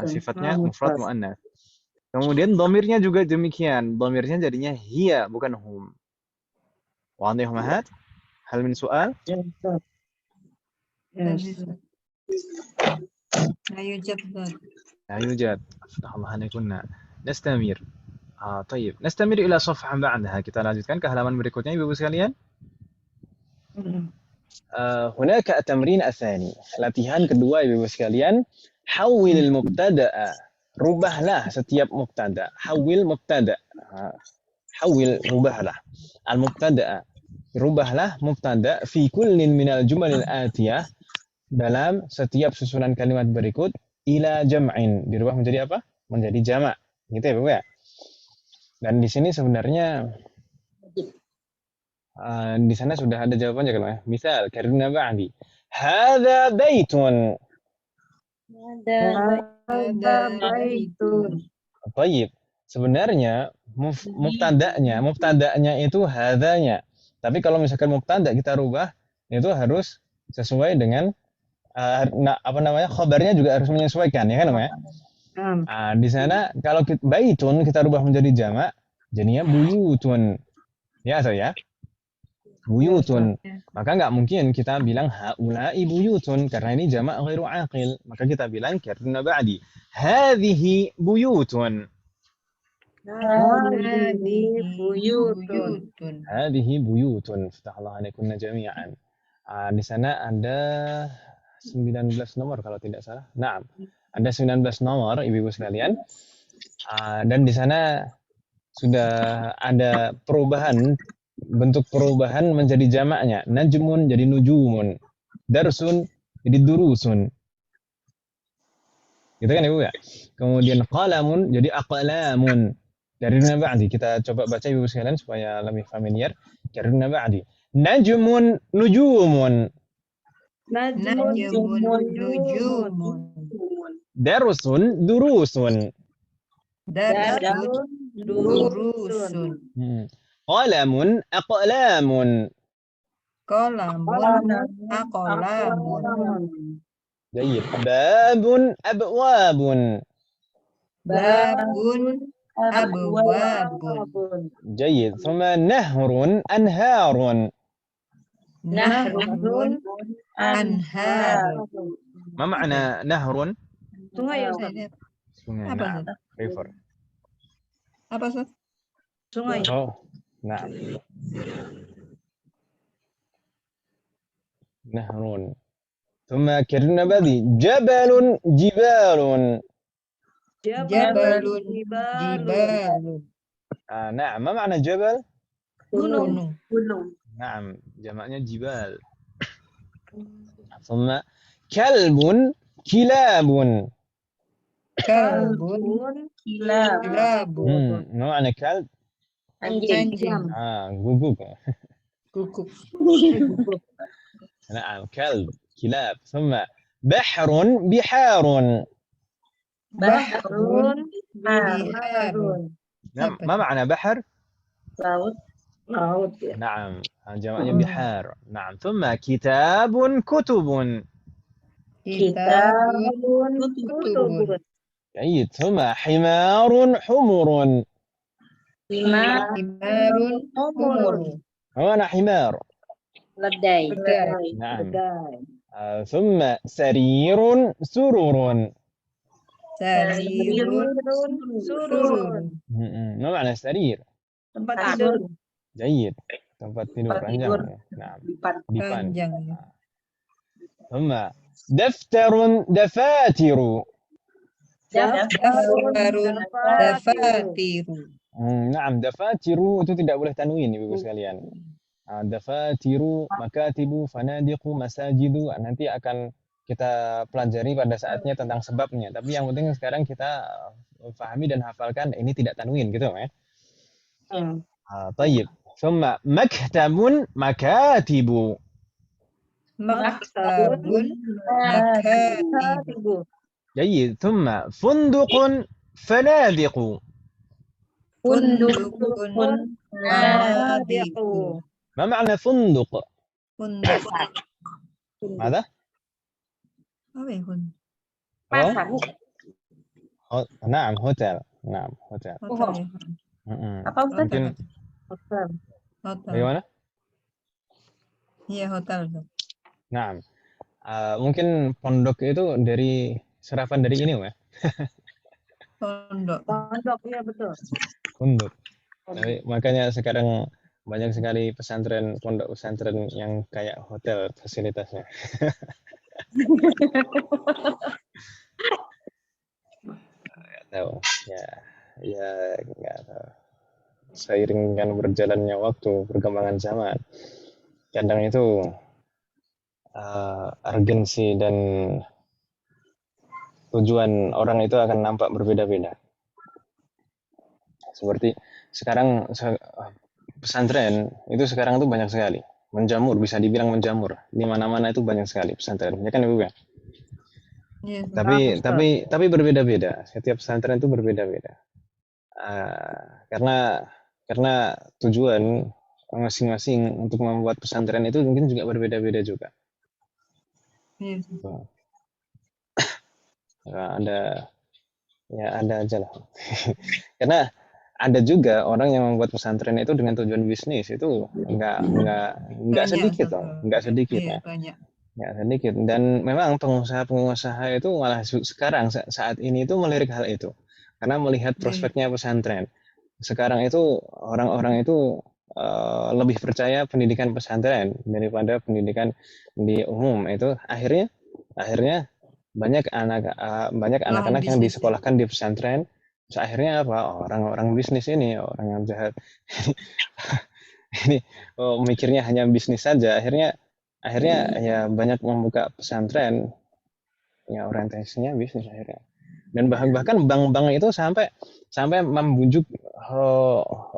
Sifatnya mufrad muannas. Kemudian dhamirnya juga demikian. Dhamirnya jadinya hiya bukan hum. Wadih mahat? Hal min soal? لا يوجد لا يوجد. فتح الله عليكن. نستمر. طيب. نستمر إلى صفحة بعدها. Kita lanjutkan ke halaman berikutnya Ibu sekalian. هناك التمرين الثاني. Latihan kedua Ibu sekalian. حول المبتدأ. Rubahlah setiap mubtada. Hawil mubtada. Hawil rubahlah. Al-mubtada. Rubahlah mubtada fi kullin minal jumalil atiyah dalam setiap susunan kalimat berikut ila jam'in. Dirubah menjadi apa? Menjadi jamak. Gitu ya, Bu ya. Dan di sini sebenarnya di sana sudah ada jawabannya kan ya. Misal karena ba'di. Hadza baitun. Ada baitun. Baik. Sebenarnya mubtada'nya itu hadzanya. Tapi kalau misalkan mubtada kita rubah itu harus sesuai dengan khabarnya juga harus menyesuaikan ya kan ya. Di sana kalau baitun kita rubah menjadi jamak jadinya buyutun. Ya atau ya? Buyutun. Maka nggak mungkin kita bilang haula'i buyutun karena ini jamak ghairu aqil. Maka kita bilang karena ba'di. Hadhihi buyutun. Hadhihi buyutun. Fatahallahu alaikunna jami'an. Di sana ada 19 nomor kalau tidak salah. Nah, ada 19 nomor ibu-ibu sekalian. Dan di sana sudah ada perubahan, bentuk perubahan menjadi jamaknya. Najmun jadi nujumun. Darsun jadi durusun. Gitu kan Ibu ya? Kemudian qalamun jadi aqlamun. Karena ba'di kita coba baca Ibu sekalian supaya lebih familiar. Karena ba'di. Najmun nujumun. Najmun nujumun. Darusun durusun. Darsun durusun. Qalamun aqlamun. Qalamun aqlamun. Baik. Babun abwabun. Babun Abwabun. Babun. جيد. ثم نهر، أنهار. Nahrun. Anhar. ما معنى نهر؟ Sungai ya Ustaz. Ini sungai. apa, نعم Ustaz? river. Apa, Ustaz? Sungai. oh نعم نهر. ثم كرنا بدي جبل، جبال. Jabalun. Jibalun. Jibalun. نعم. ما معنى جبل؟ Gunung. Gunung. نعم جمعنا جبال. ثم كلب، كلاب. Kalbun. Kilabun. ما معنى كلب؟ Anjing. guguk. Guguk. نعم كلب، كلاب. ثم بحر، بحار. Bahrun. Biharun. Biharun. نعم. Apa ما itu? معنى بحر؟ Laut ya. نعم جمعنا بحار. نعم. ثم كتاب، كتب. Kitabun. Kutubun. جيد. ثم حمار، حمر. Himarun. Humur. ما معنى حمار؟ Ledai. Kedai. نعم. Kedai. ثم سرير، سرر. Sarirun. Surun. ما معنى سرير؟ Tempat tidur. جيد. tempat tidur panjang. نعم. dipan. Panjang. ثم دفتر، دفاتر. Daftarun. Dafatiru. نعم دفاتر itu tidak boleh tanwin Ibu sekalian. Dafatiru, makatibu, fanadiqu, masajidu nanti akan kita pelajari pada saatnya tentang sebabnya. Tapi yang penting sekarang kita pahami dan hafalkan ini tidak tanwin gitu ya. طيب. ثم مكتب، مكاتب. Maktabun. Makatibu. جيد. ثم فندق، فنادق. Fundukun. Nadiku. ما معنى فندق؟ Funduk. ماذا؟ Apa ya, Fund? Pasar. نعم hotel. نعم hotel. Hotel ya. Apa Ustaz? mungkin Hotel. Hotel. bagaimana? Iya, hotel. Ustaz. Nah, mungkin pondok itu dari serapan dari ini ya? Pondok. Pondok ya betul. Pondok. Tapi makanya sekarang banyak sekali pesantren, pondok pesantren yang kayak hotel fasilitasnya. Nggak tahu. Ya nggak tahu. Seiring dengan berjalannya waktu, perkembangan zaman, kadang itu urgensi dan tujuan orang itu akan nampak berbeda-beda. Seperti sekarang pesantren itu sekarang itu banyak sekali, menjamur, bisa dibilang menjamur di mana-mana itu banyak sekali pesantren, ya kan Ibu ya? Iya. Tapi berbeda-beda. Setiap pesantren itu berbeda-beda. Karena tujuan masing-masing untuk membuat pesantren itu mungkin juga berbeda-beda juga. Iya. Ada aja lah. Karena ada juga orang yang membuat pesantren itu dengan tujuan bisnis itu nggak sedikit loh, nggak sedikit ya. Banyak. Nggak sedikit. Dan memang pengusaha itu malah sekarang saat ini itu melirik hal itu karena melihat prospeknya pesantren. Sekarang itu orang-orang itu lebih percaya pendidikan pesantren daripada pendidikan di umum. Itu akhirnya banyak anak-anak yang disekolahkan di pesantren. Terus akhirnya apa? Orang-orang bisnis ini, orang yang jahat ini mikirnya hanya bisnis saja. Akhirnya ya banyak membuka pesantren, ya orientasinya bisnis akhirnya. Dan bahkan bank-bank itu sampai membujuk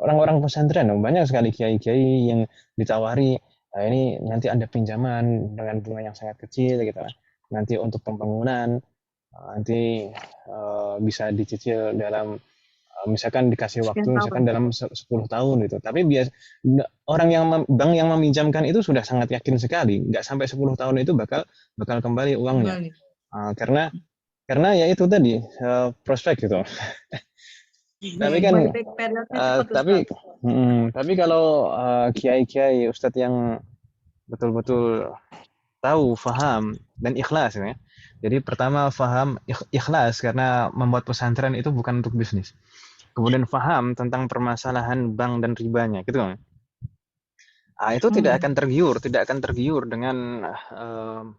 orang-orang pesantren. Banyak sekali kiai-kiai yang ditawari, ini nanti ada pinjaman dengan bunga yang sangat kecil gitu kan. Nanti untuk pembangunan, nanti bisa dicicil dalam misalkan dikasih waktu misalkan dalam 10 tahun gitu. Tapi bank yang meminjamkan itu sudah sangat yakin sekali, nggak sampai 10 tahun itu bakal kembali uangnya. Karena ya itu tadi prospek gitu. Tapi kan periodnya cepat tapi Ustaz. tapi kalau kiai-kiai ustadz yang betul-betul tahu, faham dan ikhlas ya. Jadi pertama faham ikhlas karena membuat pesantren itu bukan untuk bisnis. Kemudian faham tentang permasalahan bank dan ribanya, gitu kan. Itu tidak akan tergiur dengan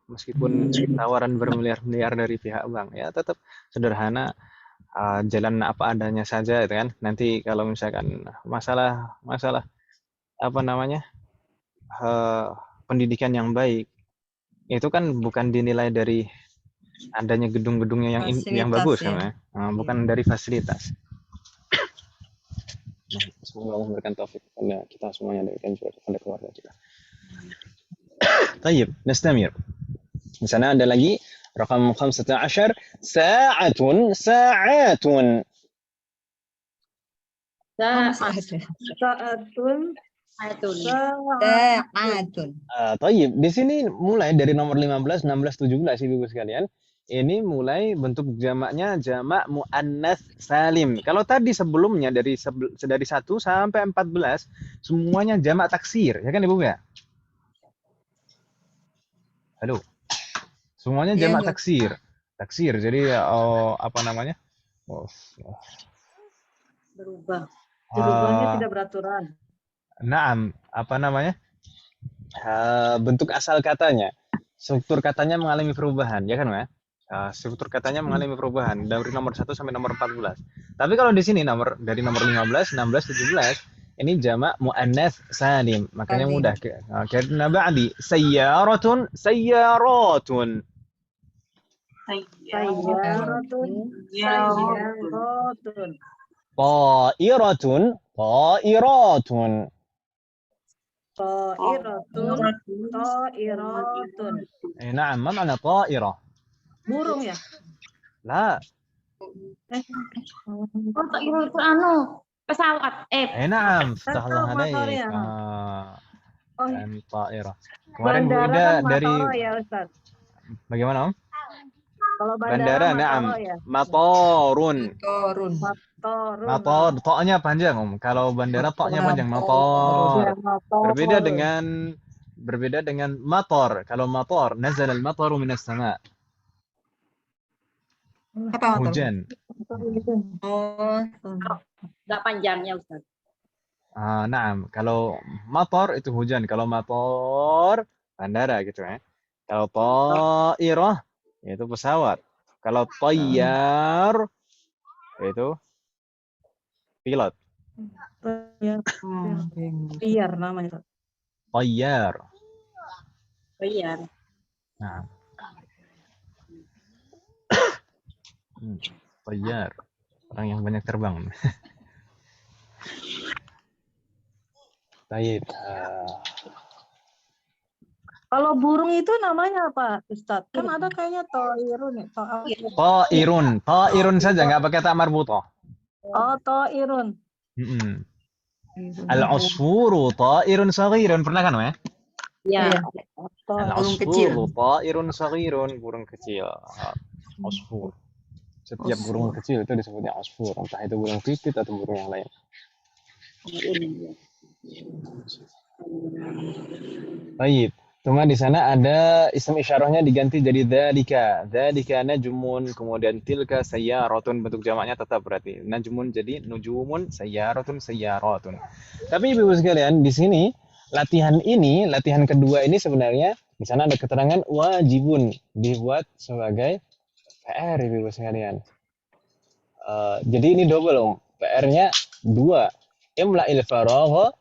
meskipun tawaran bermiliar-miliar dari pihak bank, ya tetap sederhana, jalan apa adanya saja, itu kan. Nanti kalau misalkan masalah apa namanya pendidikan yang baik, itu kan bukan dinilai dari adanya gedung-gedungnya yang bagus, ya. kan ya. Bukan dari fasilitas. Semoga Allah memberikan taufik kepada kita semuanya dan juga kepada keluarga kita. Tayyib, nastamir. Di sana ada lagi rakam 15, sa'atun. Saatun. Tayyib, di sini mulai dari nomor 15, 16, 17 Ibu sekalian. Ini mulai bentuk jamaknya jamak muannats salim. Kalau tadi sebelumnya dari 1 sampai 14 semuanya jamak taksir, ya kan Ibu ya? Halo. Semuanya jamak taksir. Taksir. Jadi apa namanya? Berubah. Berubahnya tidak beraturan. Naam, apa namanya? Bentuk asal katanya. Struktur katanya mengalami perubahan, ya kan, ya? Struktur katanya mengalami perubahan dari nomor 1 sampai nomor 14. Tapi kalau di sini dari nomor 15, 16, 17 ini jamak muannats salim. Makanya mudah. Karena ba'di sayyaratun. Sayyaratun. Ta'iratun. Na'am, ma ma'na ta'irah? Burung ya? La. Ta'irah itu pesawat. Na'am, fatahallah alaik. Ta'irah. Kemarin Bu Ida dari ya, Ustaz. Bagaimana, Om? Kalau bandara, na'am. Ya? Matorun. Mator. Ta-nya panjang, Om. Kalau bandara ta-nya panjang, mator. Berbeda dengan mator. Kalau mator, nazal al-mataru minas sama'. Apa hujan. Enggak panjangnya, Ustaz. Naam. Kalau mator itu hujan. Kalau mator bandara gitu ya. Kalau ta'irah itu pesawat. Kalau tayyar itu pilot. Tayyar namanya. Tayyar. Nah. Tayyar. Orang yang banyak terbang. Tayyib. Kalau burung itu namanya apa, Ustaz? Kan ada kayaknya ta'irun ya. Ta'irun saja, nggak pakai ta marbuthah. Oh, ta'irun. Al-usfuru ta'irun saghirun. Pernah kan, ya? Iya. Al-usfuru ta'irun saghirun. Burung kecil. Usfur. Setiap burung kecil itu disebutnya usfur. Entah itu burung pipit atau burung yang lain. Baik. Cuma di sana ada isim isyarahnya diganti jadi dzalika. Dzalika najmun, kemudian tilka sayyaratun, bentuk jamaknya tetap berarti. Najmun jadi nujumun, sayyaratun, sayyaratun. Tapi Ibu sekalian, di sini latihan kedua ini sebenarnya di sana ada keterangan wajibun, dibuat sebagai PR Ibu sekalian. Jadi ini double, Om. PR-nya 2. Imla'il faragha,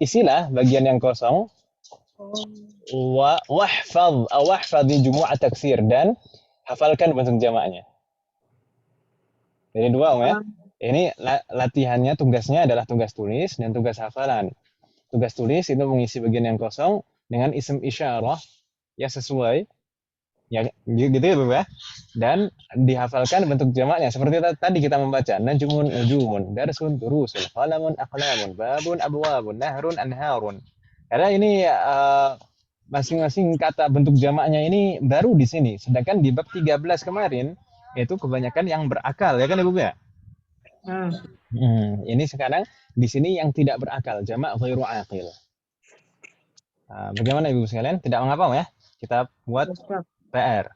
isilah bagian yang kosong. Wahfadhi jumu'at taksir, dan hafalkan bentuk jamaknya. Jadi 2, Om ya. Ini latihannya, tugasnya adalah tugas tulis dan tugas hafalan. Tugas tulis itu mengisi bagian yang kosong dengan isim isyarah ya sesuai. Ya gitu ya, Bu ya. Dan dihafalkan bentuk jamaknya seperti tadi kita membaca najmun, darsun, durusun, qalamun, aqlamun, babun, abwabun, nahrun, anharun. Karena ini masing-masing kata bentuk jamaknya ini baru di sini. Sedangkan di bab 13 kemarin itu kebanyakan yang berakal, ya kan Ibu ya? Nah, Ini sekarang di sini yang tidak berakal, jamak ghairu aqil. Bagaimana Ibu sekalian? Tidak mengapa ya? Kita buat Ustaz. PR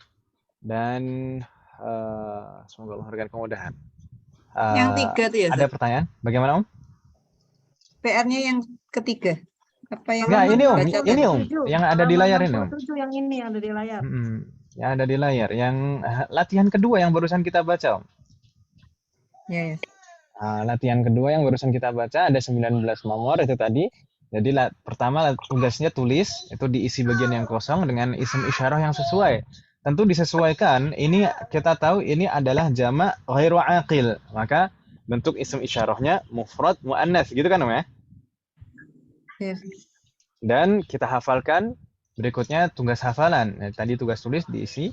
dan semoga Allah memberikan kemudahan. Yang tiga tuh ya, Ada Ustaz? pertanyaan? Bagaimana Om? PR-nya yang ketiga. Apa yang Enggak, ini Om, baca ini tadi? Om, 67. yang ada di Halaman layar ini Om. 67 yang ini yang ada di layar. Yang ada di layar, yang latihan kedua yang barusan kita baca Om. Ya, ya. Latihan kedua yang barusan kita baca ada 19 nomor itu tadi. Jadi pertama tugasnya tulis, itu diisi bagian yang kosong dengan isim isyarah yang sesuai. Tentu disesuaikan, ini kita tahu ini adalah jamak ghairu aqil. Maka bentuk isim isyarahnya mufrad muannats gitu kan Om ya? Ya. Dan kita hafalkan berikutnya tugas hafalan. Nah, tadi tugas tulis diisi,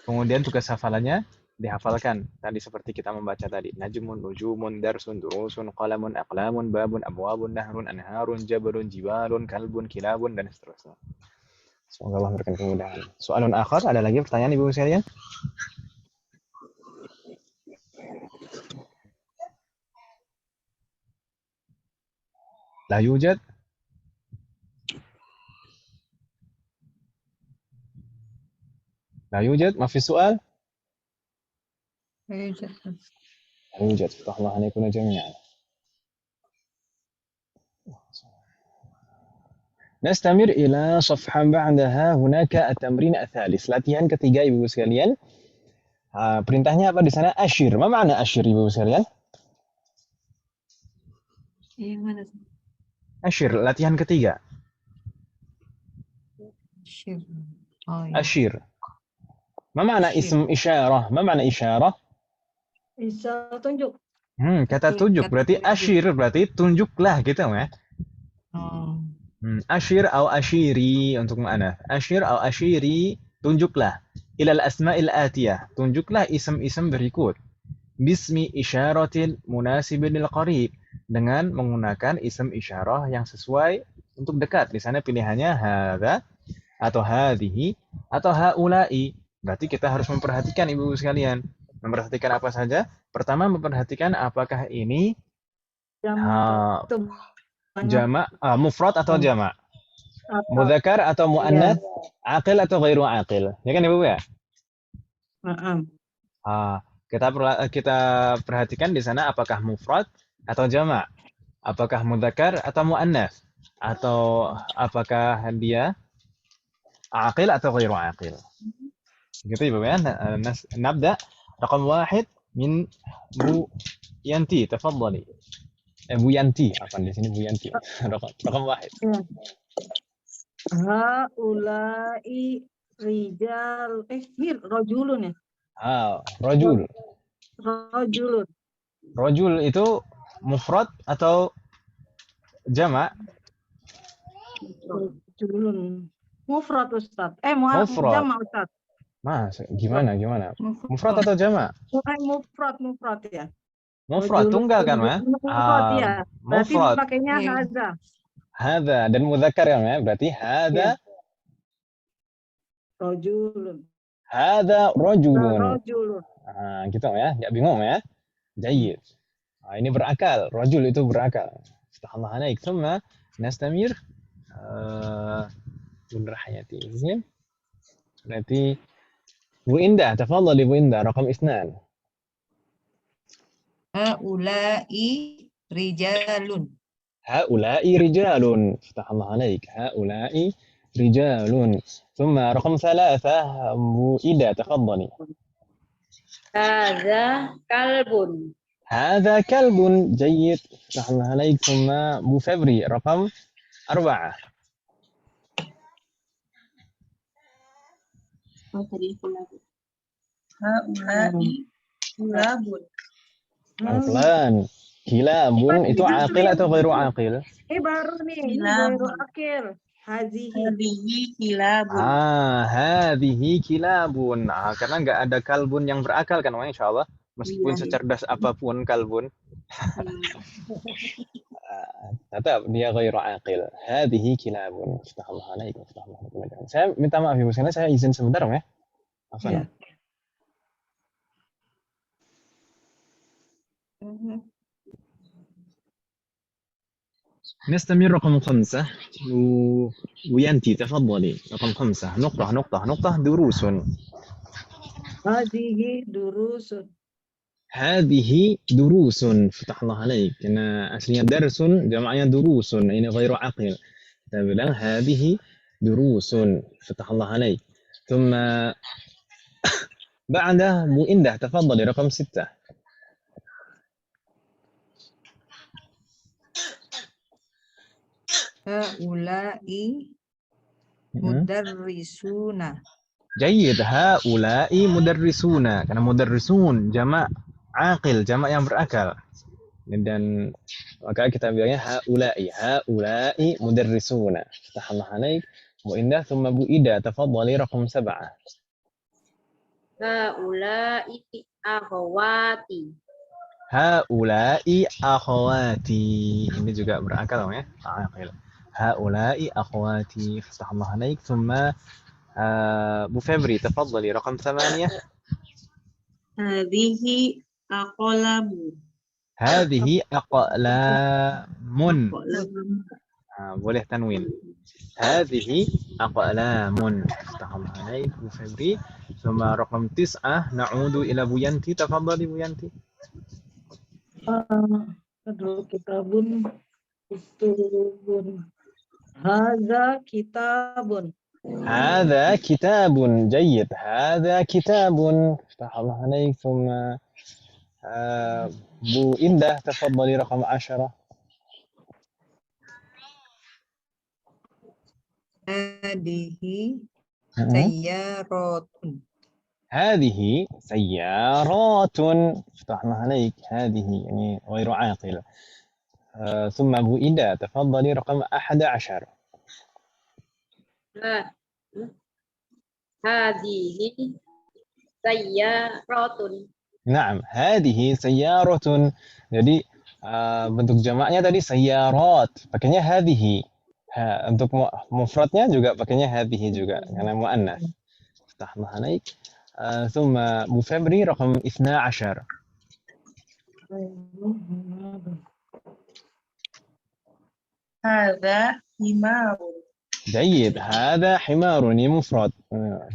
kemudian tugas hafalannya dihafalkan. Tadi seperti kita membaca tadi. Najmun, nujumun, darsun, durusun, qalamun, aqlamun, babun, abwabun, nahrun, anharun, jabalun, jibalun, kalbun, kilabun, dan seterusnya. Semoga Allah memberikan kemudahan. Soalun akhar, ada lagi pertanyaan Ibu sekalian? La yujad? La yujad? Ma fi soal? Ya, Ustaz. La yujad. فتح الله عليكم جميعا. نستمر إلى صفحة بعدها هناك التمرين الثالث. Latihan ketiga Ibu sekalian. Perintahnya apa di sana? Asyir. Apa makna asyir Ibu sekalian? Yang mana? Ustaz? Asyir, latihan ketiga. Asyir. Oh, ya. Asyir. Ma makna Asyir. ism isyarah? Ma makna isyarah? Bisa tunjuk. Kata tunjuk. Berarti asyir, berarti tunjuklah gitu ya. Oh. Asyir atau asyiri untuk mana? Asyir atau asyiri, tunjuklah. Ilal asma'il atiyah. Tunjuklah ism-ism berikut. Bismi isyaratin munasibin lil qarib. Dengan menggunakan ism isyarah yang sesuai untuk dekat. Di sana pilihannya hadza atau hadhihi atau haula'i. Berarti kita harus memperhatikan Ibu sekalian. Memperhatikan apa saja? Pertama memperhatikan apakah ini Jamak itu banyak. jamak mufrad atau jamak? Atau- Mudzakkar atau muannats? Aqil atau ghairu aqil? Ya kan Ibu ya? Kita perhatikan di sana apakah mufrad atau jamak? Apakah mudzakkar atau muannats? Atau apakah dia aqil atau ghairu aqil? Gitu Ibu ya. Nabda raqam 1 min Bu Yanti, tafadhali. Bu Yanti, apa di sini Bu Yanti? Raqam 1. Haulai rijal rojulun ya. Rajul. Rojulun. Rajul itu mufrad atau jamak? Rojulun. Mufrad Ustaz. Mufrad. Jamak Ustaz. Mas, gimana? Mufrad atau jamak? Mufrad ya. Mufrad tunggal kan, Ma? Mufrad ya. Berarti Mufrad. pakainya hadza. Hadza dan mudzakkar ya, Ma? Berarti hadza Rojulun. hadza rajulun. Rojulun. Gitu ya. Enggak bingung ya. Jayyid. Ini berakal. Rajul itu berakal. Astaghfirullah alaik. Thumma nastamir Bunda Hayati. Berarti Bu Indah, tafadhali Bu Indah, raqam 2. Haula'i rijalun. Haula'i rijalun. Astaghfirullah alaik. Haula'i rijalun. Thumma raqam 3, Bu Ida, tafadhali. Hadza kalbun. هذا كلب جيد فتح الله عليك ثم أبو فبري رقم 4 Haula'i kilabun. pelan kilabun itu aqil atau ghairu aqil? Ini baru nih, ini Kilabun. ghairu aqil. Hazihi. Hadhihi kilabun. Hadhihi kilabun. Karena nggak ada kalbun yang berakal kan, Insya Allah. Meskipun secerdas apapun kalbun, tetap dia ghairu aqil. Hadhihi kilabun. Astaghfirullah alaikum. Saya minta maaf Ibu sekalian, saya izin sebentar ya. Afwan. Ya. نستمر رقم 5 وينتي تفضلي رقم 5 نقطة دروس. Hadihi durusun. هذه دروس فتح الله عليك. أنا أصليا درس جمعnya دروس ini غير عاقل. kita bilang هذه دروس فتح الله عليك. ثم بعده بو إنده تفضلي رقم 6. Haulai mudarrisuna. جيد. هؤلاء مدرسون karena مدرسون jamak عاقل, jamak yang berakal. Dan maka kita bilangnya haulai mudarrisuna. Fatahallah alaik. Bu Indah thumma Bu Ida tafadhali raqam 7. Haulai akhwati. Haulai akhwati. Ini juga berakal ya. Aqil. Haulai akhwati. Fatahallah alaik. Thumma Bu Febri tafadhali raqam 8. Hadhihi aqlamu. Hadhihi aqlamun. Boleh tanwin. Hadhihi aqlamun. Tafadhal alaik Bu Febri. Thumma raqam 9 na'udu ila Bu Yanti. Tafadhali Bu Yanti. Kitabun kutubun. Hadza kitabun. هذا كتاب جيد. هذا كتاب. افتح الله عليك. ثم بو إنده تفضلي رقم 10. Hadihi sayyaratun. هذه سيارات. افتح الله عليك. هذه يعني غير عاقل. ثم بو إنده تفضلي رقم 11. Hadihi sayyaratun. Naam, hadhihi sayyaratun. Jadi bentuk jamaknya tadi sayyarat, pakainya hadhihi. Untuk mufradnya juga pakainya hadhihi juga karena muannas. Fatahna alaik. Thumma Bu Febri raqam 12. Hadza himarun. جيد. هذا حمار مفرد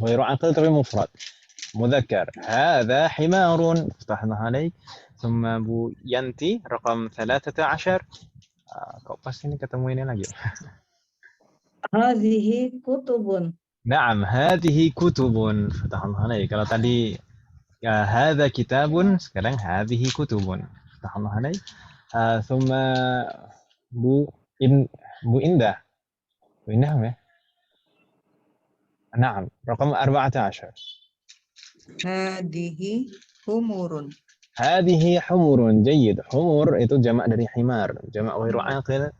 غير عاقل tapi مفرد مذكر. هذا حمار. فتحنا عليك. ثم Bu Yanti رقم 13. Kok pas ini ketemu ini lagi. Hadhihi kutubun. Naam, hadhihi kutubun. Fatahna alaik. Kalau tadi hadza kitabun, sekarang hadhihi kutubun. Fatahna alaik. Thumma Bu Indah. نعم. نعم رقم 14. Hadihi humurun. هذه حمر. جيد. حمر itu jamak dari himar, jamak ghairu aqil.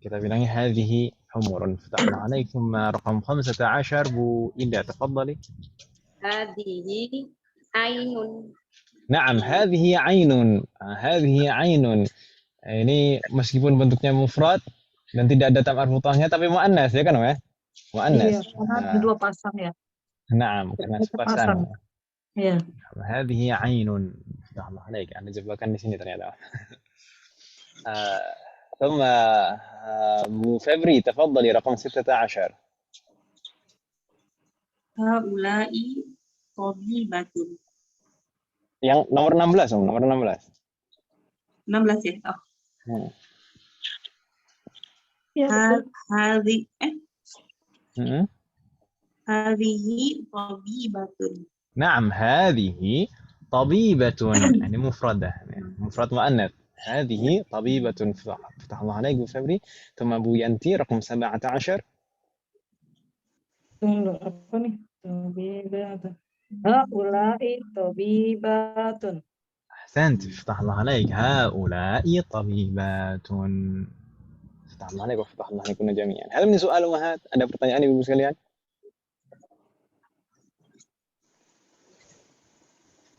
Kita bilangnya هذه حمر. فتحنا عليك. ثم رقم 15 Bu Indah تفضلي. Hadihi ainun. نعم هذه عين. هذه عين. Ini meskipun bentuknya mufrad dan tidak ada tam marfuthahnya tapi muannas ya kan ya? Muannas. Iya, karena dua pasang ya. Naam, karena sepasang. Iya. هذه عين. Ya Allah alaik. Anda jebakan di sini ternyata. ثم Bu Febri تفضلي رقم 16. Haulai tabibatun. Yang nomor 16 Om, nomor 16. 16 ya. Oh. Ya, Hadhihi tabibatun. نعم هذه طبيبة يعني مفردة مفرد مؤنث. هذه طبيبة. فتح الله عليك Bu Febri. ثم Bu Yanti رقم 17. tunggu apa nih? Tabibatun. Haulai tabibatun. أحسنت. فتح الله عليك. هؤلاء طبيبات. فتح الله عليك وفتح الله عليكم جميعا. هل من سؤال أمهات؟ Ada pertanyaan Ibu sekalian?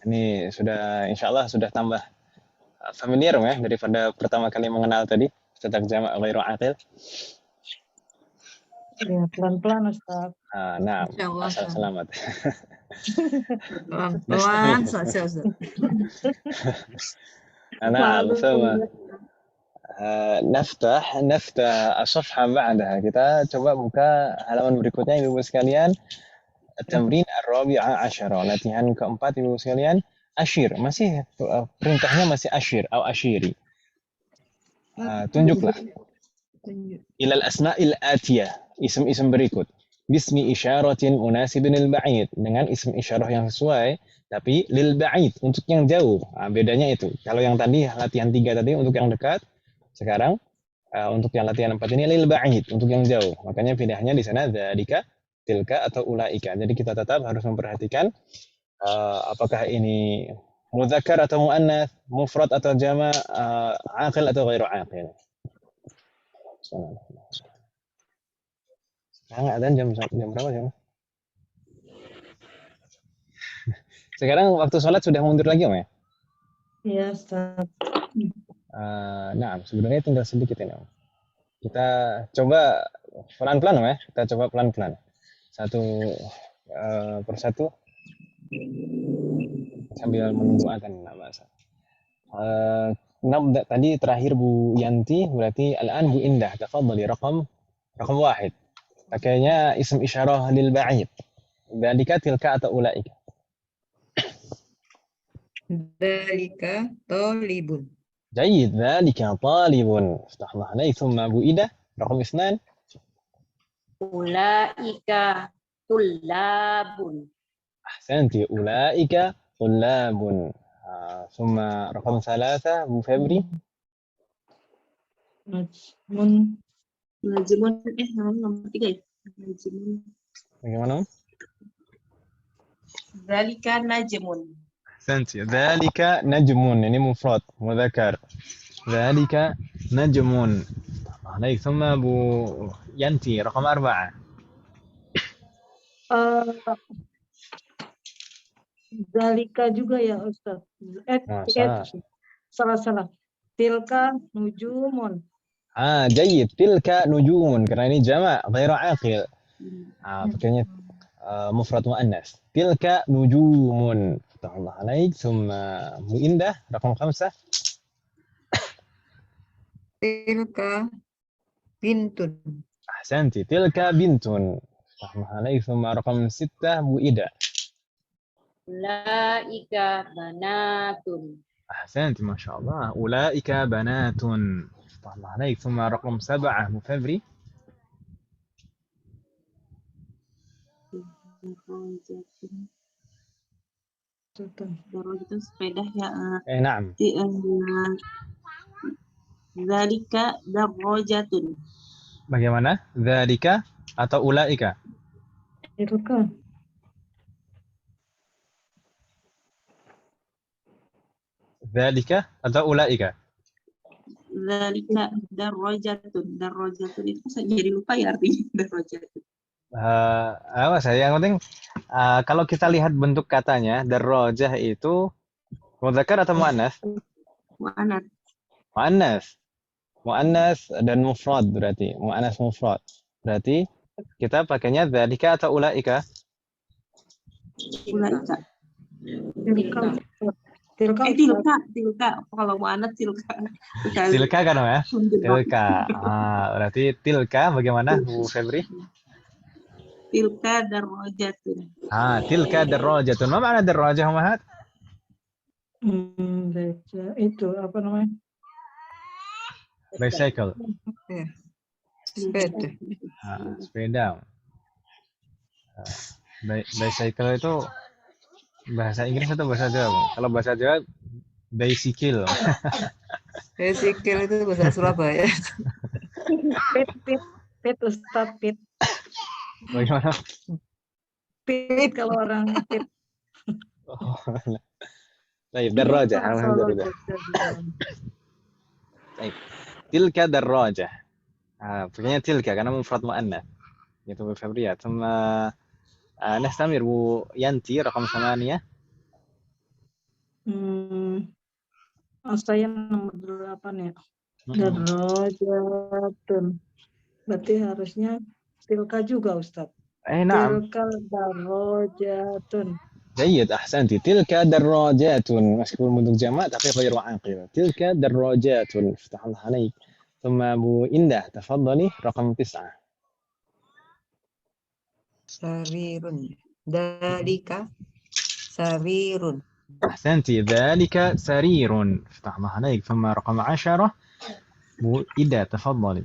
Ini sudah insya Allah sudah tambah familiar ya daripada pertama kali mengenal tadi tentang jamak ghairu aqil. Ya, pelan-pelan Ustaz. Nah, Insyaallah. asal selamat. Pelan-pelan saja, Ustaz. Nah, bersama نفتح الصفحة بعدها. Kita coba buka halaman berikutnya Ibu sekalian. Tamrin ar-rabi'a asyara. Latihan keempat Ibu sekalian. Asyir. Masih perintahnya masih asyir atau asyiri. Tunjuklah. Tunjuk. Ilal asma'il atiyah. Isim-isim berikut. Bismi isyaratin munasibin lil ba'id. Dengan isim isyarah yang sesuai. Tapi lil ba'id. Untuk yang jauh. Bedanya itu. Kalau yang tadi latihan 3 tadi untuk yang dekat. Sekarang untuk yang latihan 4 ini lil ba'id, untuk yang jauh. Makanya pilihannya di sana dzalika, tilka atau ulaika. Jadi kita tetap harus memperhatikan apakah ini mudzakkar atau muannats, mufrad atau jama', aqil atau ghairu aqil. Sekarang adzan jam berapa jam? Sekarang waktu sholat sudah mundur lagi Om ya? Iya, Ustaz. Nah, sebenarnya tinggal sedikit ini Om. Kita coba pelan-pelan Om ya. Kita coba pelan-pelan. Satu persatu sambil menunggu adzan bahasa. Tadi terakhir Bu Yanti, berarti al-an Bu Indah. Tafadhali raqam 1. Pakainya isim isyarah lil ba'id. Dzalika, tilka atau ulaika. Dzalika talibun. جيد ذلك طالب افتح الله عليه ثم أبو إيدة رقم 2 Ulaika tullabun. أحسنت أولئك طلاب ثم رقم 3 أبو فبري Najmun. Najmun, nomor 3 ya. Najmun. bagaimana? Dzalika najmun. أحسنت ذلك نجم ini مفرد مذكر ذلك نجم عليك ثم أبو ينتي رقم 4 Zalika juga ya Ustaz. Salah. Tilka nujumun. جيد تلك نجوم karena ini جمع غير عاقل pakainya مفرد مؤنث تلك نجوم افتح الله عليك ثم أبو إنده رقم 5 Tilka bintun. أحسنت تلك بنت افتح الله عليك ثم رقم 6 أبو إيدا Ulaika banatun. أحسنت ما شاء الله أولئك بنات افتح الله عليك ثم رقم 7 أبو فبري Darajatun sepeda ya. نعم Dzalika darajatun. bagaimana ذلك atau ulaika Tilka. ذلك atau ulaika Dzalika darajatun itu saya jadi lupa ya artinya darajatun. Apa saya yang penting kalau kita lihat bentuk katanya darajah itu mudzakkar atau muannats? Muannats dan mufrad berarti muannats mufrad. Berarti kita pakainya dzalika atau ulaika? Ulaika. Tilka. Kalau muannats tilka. Tilka kan ya? Tilka. Berarti tilka bagaimana Bu Febri? Tilka darajatun. Tilka darajatun. Apa makna darajah Mahat? Itu apa namanya? Bicycle. Sepeda. Sepeda. Bicycle itu bahasa Inggris atau bahasa Jawa? Kalau bahasa Jawa bicycle. Bicycle itu bahasa Surabaya. Pit Ustaz, pit. Bagaimana? Pit kalau orang pit. Baik, darajah. Alhamdulillah. Baik. Tilka darajah. Pokoknya tilka karena mufrad muannats. Itu Bu Febri ya. Sama نستمر Bu Yanti رقم 8 Saya nomor 8 ya. Darajatun. Berarti harusnya tilka juga Ustaz. نعم Tilka darajatun. جيد أحسنتي. تلك دراجات meskipun bentuk jamak tapi غير عاقل. تلك دراجات افتح الله عليك. ثم أبو إنده تفضلي رقم 9. Sarirun. Dalika sarirun. أحسنتي. ذلك سرير افتح الله عليك. ثم رقم 10 أبو إنده تفضلي.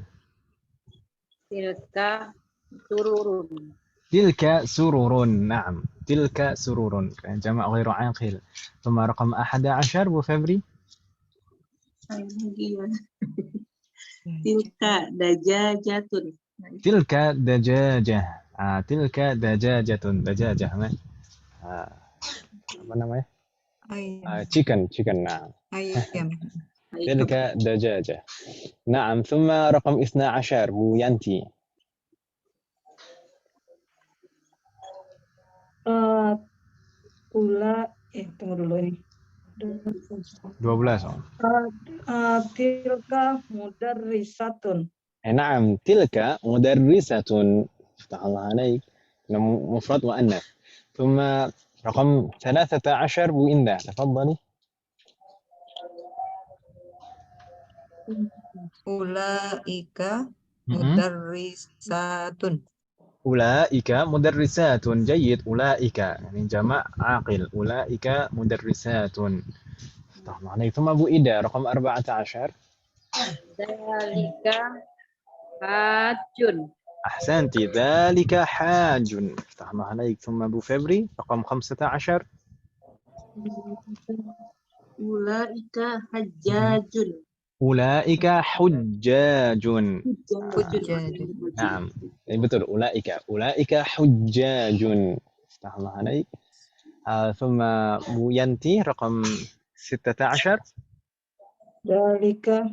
Tilka sururun. تلك سرور. نعم تلك سرور جمع غير عاقل. ثم رقم 11 أبو فبري. lagi ya. Tilka dajajatun. تلك دجاجة. تلك دجاجة. دجاجة apa namanya? Ayam. chicken. نعم Ayam. تلك دجاجة. نعم. ثم رقم 12 أبو ينتي. Tunggu dulu ini. 12. Tilka mudarrisatun. نعم تلك مدرسة افتح الله عليك. مفرد مؤنث. ثم رقم 13 أبو إنده تفضلي. Ulaika mudarrisatun. أولئك مدرسات. جيد. أولئك يعني جمع عاقل. أولئك مدرسات افتح الله عليك. ثم أبو إيدا رقم 14. Dalika hajun. أحسنت. ذلك حاج افتح الله عليك. ثم أبو فبري رقم 15. Ulaika hajjajun. أولئك حجاج. Hujjajun. نعم betul. أولئك حجاج افتح الله عليك. ثم أبو ينتي رقم 16. Dalika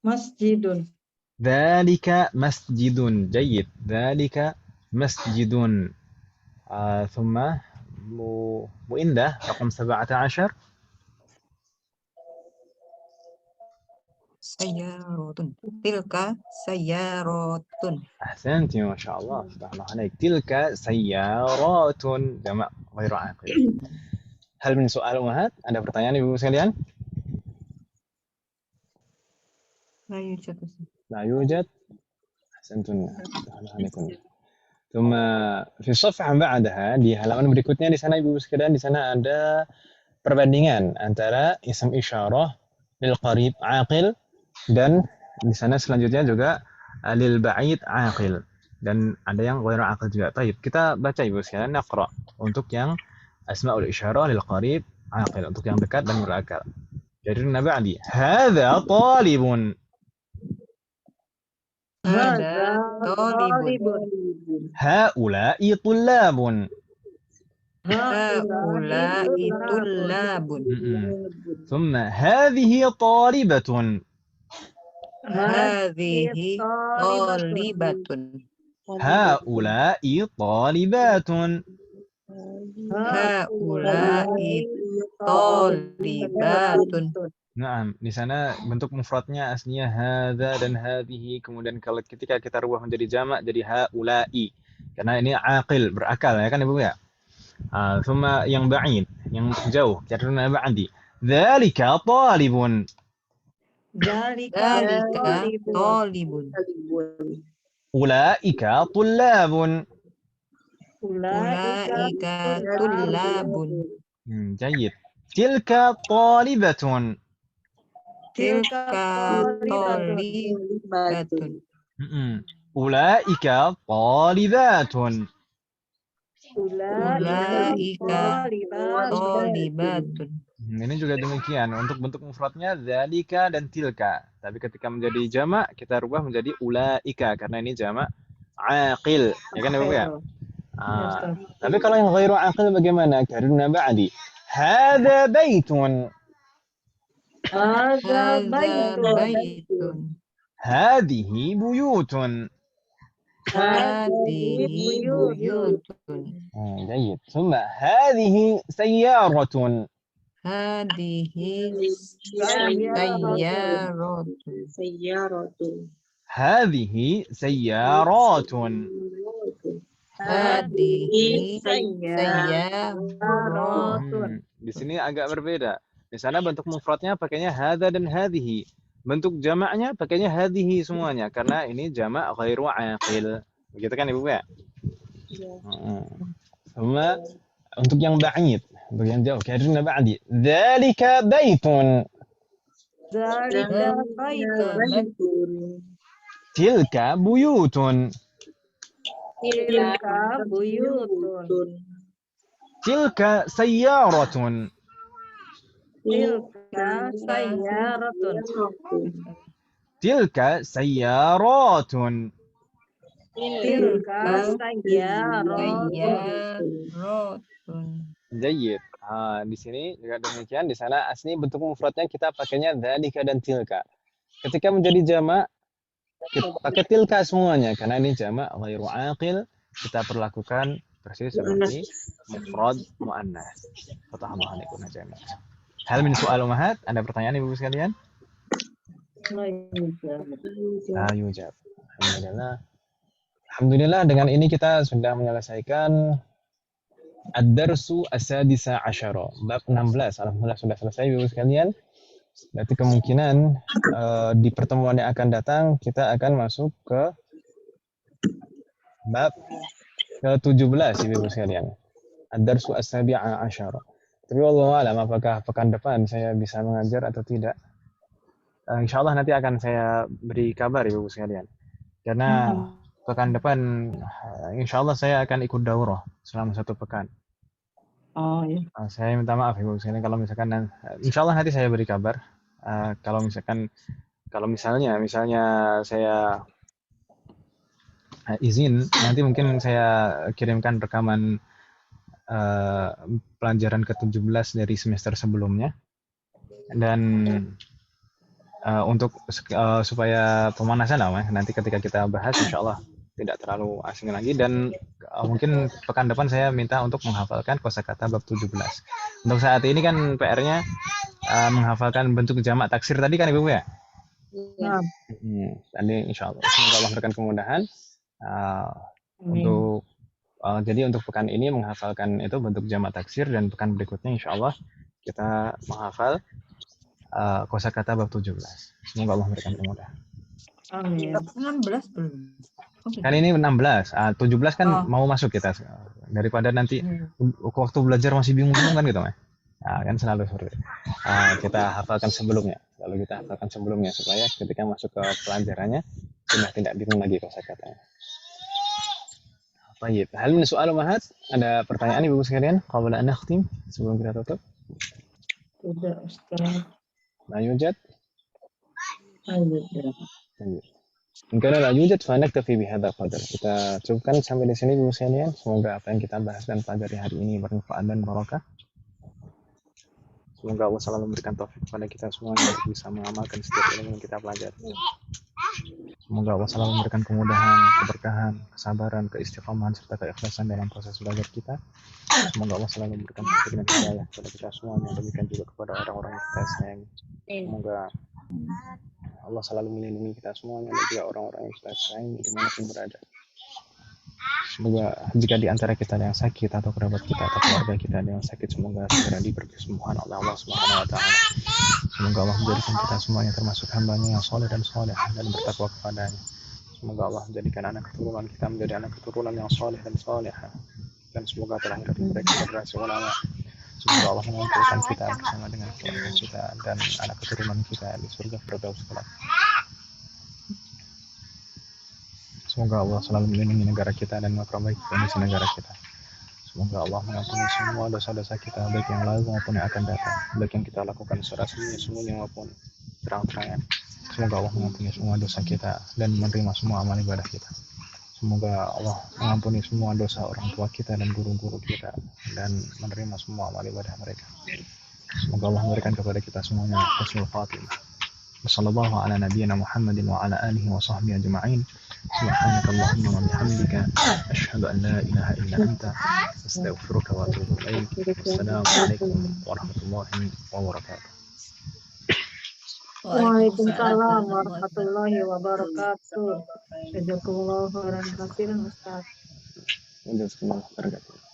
masjidun. ذلك مسجد. جيد. ذلك مسجد. ثم أبو إنده رقم 17. Sayaratun. Tilka sayaratun. أحسنت ما شاء الله فتح الله عليك. تلك سيارات جمع غير عاقل. هل من سؤال أمهات؟ Ada pertanyaan ibu sekalian? La yujad. لا يوجد. أحسنتن فتح الله عليكم. ثم في الصفحة بعدها di halaman berikutnya di sana ibu sekalian di sana ada perbandingan antara ism isyarah lil qarib aqil dan di sana selanjutnya juga lil ba'id aqil dan ada yang ghairu aqil juga. Baik, kita baca ibu sekalian naqra untuk yang asmaul isyarah lil qarib aqil untuk yang dekat dan berakal. Jadi ba'di hadza talibun. Hada talibun. Haula'i tullabun. Haula'i tullabun. ثم هذه طالبة. Hadhihi talibatun. هؤلاء طالبات. Haula'i talibatun. Naam, di sana bentuk mufradnya aslinya hadza dan hadhihi, kemudian kalau ketika kita rubah menjadi jamak jadi haula'i. Karena ini aqil, berakal ya kan Ibu ya? ثم yang ba'id, yang jauh, karena ba'di. Dzalika talibun. Dalika talibun. Ulaika tullabun. Ulaika tullabun. Jayid. Tilka talibatun. Tilka talibatun. Ulaika talibatun. Ulaika talibatun. Ini juga demikian untuk bentuk mufradnya dzalika dan tilka. Tapi ketika menjadi jamak kita rubah menjadi ulaika karena ini jamak aqil. Ya kan Ibu ya? Tapi kalau yang ghairu aqil bagaimana? Karena ba'di. Hadza baitun. Hadza baitun. Hadhihi buyutun. Hadhihi buyutun. جيد. ثم هذه سيارة. Hadhihi sayyaratun. هذه سيارات. Hadihi sayyaratun. Di sini agak berbeda. Di sana bentuk mufradnya pakainya hadza dan hadhihi. Bentuk jamaknya pakainya hadhihi semuanya karena ini jamak ghairu aqil. Begitu kan Ibu ya? Sama untuk yang ba'id, untuk yang jauh, karena ba'di. Dzalika baitun. Dzalika baitun. Tilka buyutun. Tilka buyutun. Tilka sayyaratun. Tilka sayyaratun. Tilka sayyaratun. Tilka sayyaratun. Jayyid. Di sini juga demikian. Di sana asli bentuk mufradnya kita pakainya dzalika dan tilka. Ketika menjadi jamak kita pakai tilka semuanya karena ini jamak ghairu aqil, kita perlakukan persis seperti mufrad muannats. Fatahallahu alaikum jami'an. Hal min soal ummahat? Ada pertanyaan Ibu sekalian? La yujab. Alhamdulillah. Alhamdulillah dengan ini kita sudah menyelesaikan ad-darsu as-sadisa asyara, bab 16. Alhamdulillah sudah selesai Ibu sekalian. Berarti kemungkinan di pertemuan yang akan datang kita akan masuk ke bab ke-17 Ibu sekalian. Ad-darsu as-sabi'a asyara. Tapi wallahu a'lam apakah pekan depan saya bisa mengajar atau tidak. Insyaallah nanti akan saya beri kabar Ibu sekalian. Karena pekan depan insyaallah saya akan ikut daurah selama 1 pekan. Oh iya. Saya minta maaf Ibu sekalian kalau misalkan insyaallah nanti saya beri kabar. Kalau misalnya saya izin, nanti mungkin saya kirimkan rekaman pelajaran ke-17 dari semester sebelumnya. Dan untuk supaya pemanasan nanti ketika kita bahas insyaallah tidak terlalu asing lagi, dan mungkin pekan depan saya minta untuk menghafalkan kosakata bab 17. Untuk saat ini kan PR-nya menghafalkan bentuk jamak taksir tadi kan Ibu ya? Tadi insyaallah semoga Allah memberikan kemudahan jadi untuk pekan ini menghafalkan itu bentuk jamak taksir, dan pekan berikutnya insyaallah kita menghafal kosakata bab 17. Semoga Allah memberikan kemudahan. Amin. 16 belum. Kan ini 16, 17 kan mau masuk kita. Daripada nanti waktu belajar masih bingung-bingung kan gitu, kan selalu seperti itu. Kita hafalkan sebelumnya, supaya ketika masuk ke pelajarannya sudah tidak bingung lagi kosakatanya. Baik, hal min soal ummahat? Ada pertanyaan Ibu sekalian? Qabla an nakhtim, sebelum kita tutup. Tidak, Ustaz. La yujad? Ayo. Mungkin la yujad fa naktafi bihadzal qadar. Kita cukupkan sampai di sini Ibu sekalian. Semoga apa yang kita bahas dan pelajari hari ini bermanfaat dan barokah. Semoga Allah selalu memberikan taufik kepada kita semua untuk bisa mengamalkan setiap ilmu yang kita pelajari. Semoga Allah selalu memberikan kemudahan, keberkahan, kesabaran, keistiqomahan serta keikhlasan dalam proses belajar kita. Semoga Allah selalu memberikan taufik dan hidayah kepada kita semua, dan demikian juga kepada orang-orang yang kita sayangi. Semoga Allah selalu melindungi kita semuanya dan juga orang-orang yang kita sayangi dimanapun berada. Semoga jika di antara kita ada yang sakit atau kerabat kita atau keluarga kita ada yang sakit, semoga segera diberi kesembuhan oleh Allah Subhanahu wa taala. Semoga Allah menjadikan kita semuanya termasuk hamba-Nya yang saleh dan salehah dan bertakwa kepada-Nya. Semoga Allah menjadikan anak keturunan kita menjadi anak keturunan yang saleh dan salehah, dan semoga terlahir dari mereka generasi ulama. Semoga Allah mengumpulkan kita bersama dengan keluarga kita dan anak keturunan kita di surga Firdaus kelak. Semoga Allah selalu melindungi negara kita dan memperbaiki kondisi negara kita. Semoga Allah mengampuni semua dosa-dosa kita, baik yang lalu maupun yang akan datang, baik yang kita lakukan secara sembunyi maupun terang-terangan. Semoga Allah mengampuni semua dosa kita dan menerima semua amal ibadah kita. Semoga Allah mengampuni semua dosa orang tua kita dan guru-guru kita dan menerima semua amal ibadah mereka. Semoga Allah memberikan kepada kita semuanya husnul khatimah. Wassallallahu ala nabiyyina Muhammadin wa ala alihi wa sahbihi ajma'in. Subhanakallahumma wa bihamdika asyhadu an la ilaha illa anta astaghfiruka wa atubu ilaik. Wassalamu alaikum warahmatullahi wabarakatuh. Waalaikumsalam warahmatullahi wabarakatuh. Jazakumullahu khairan katsiran Ustaz. Waalaikumsalam warahmatullahi wabarakatuh.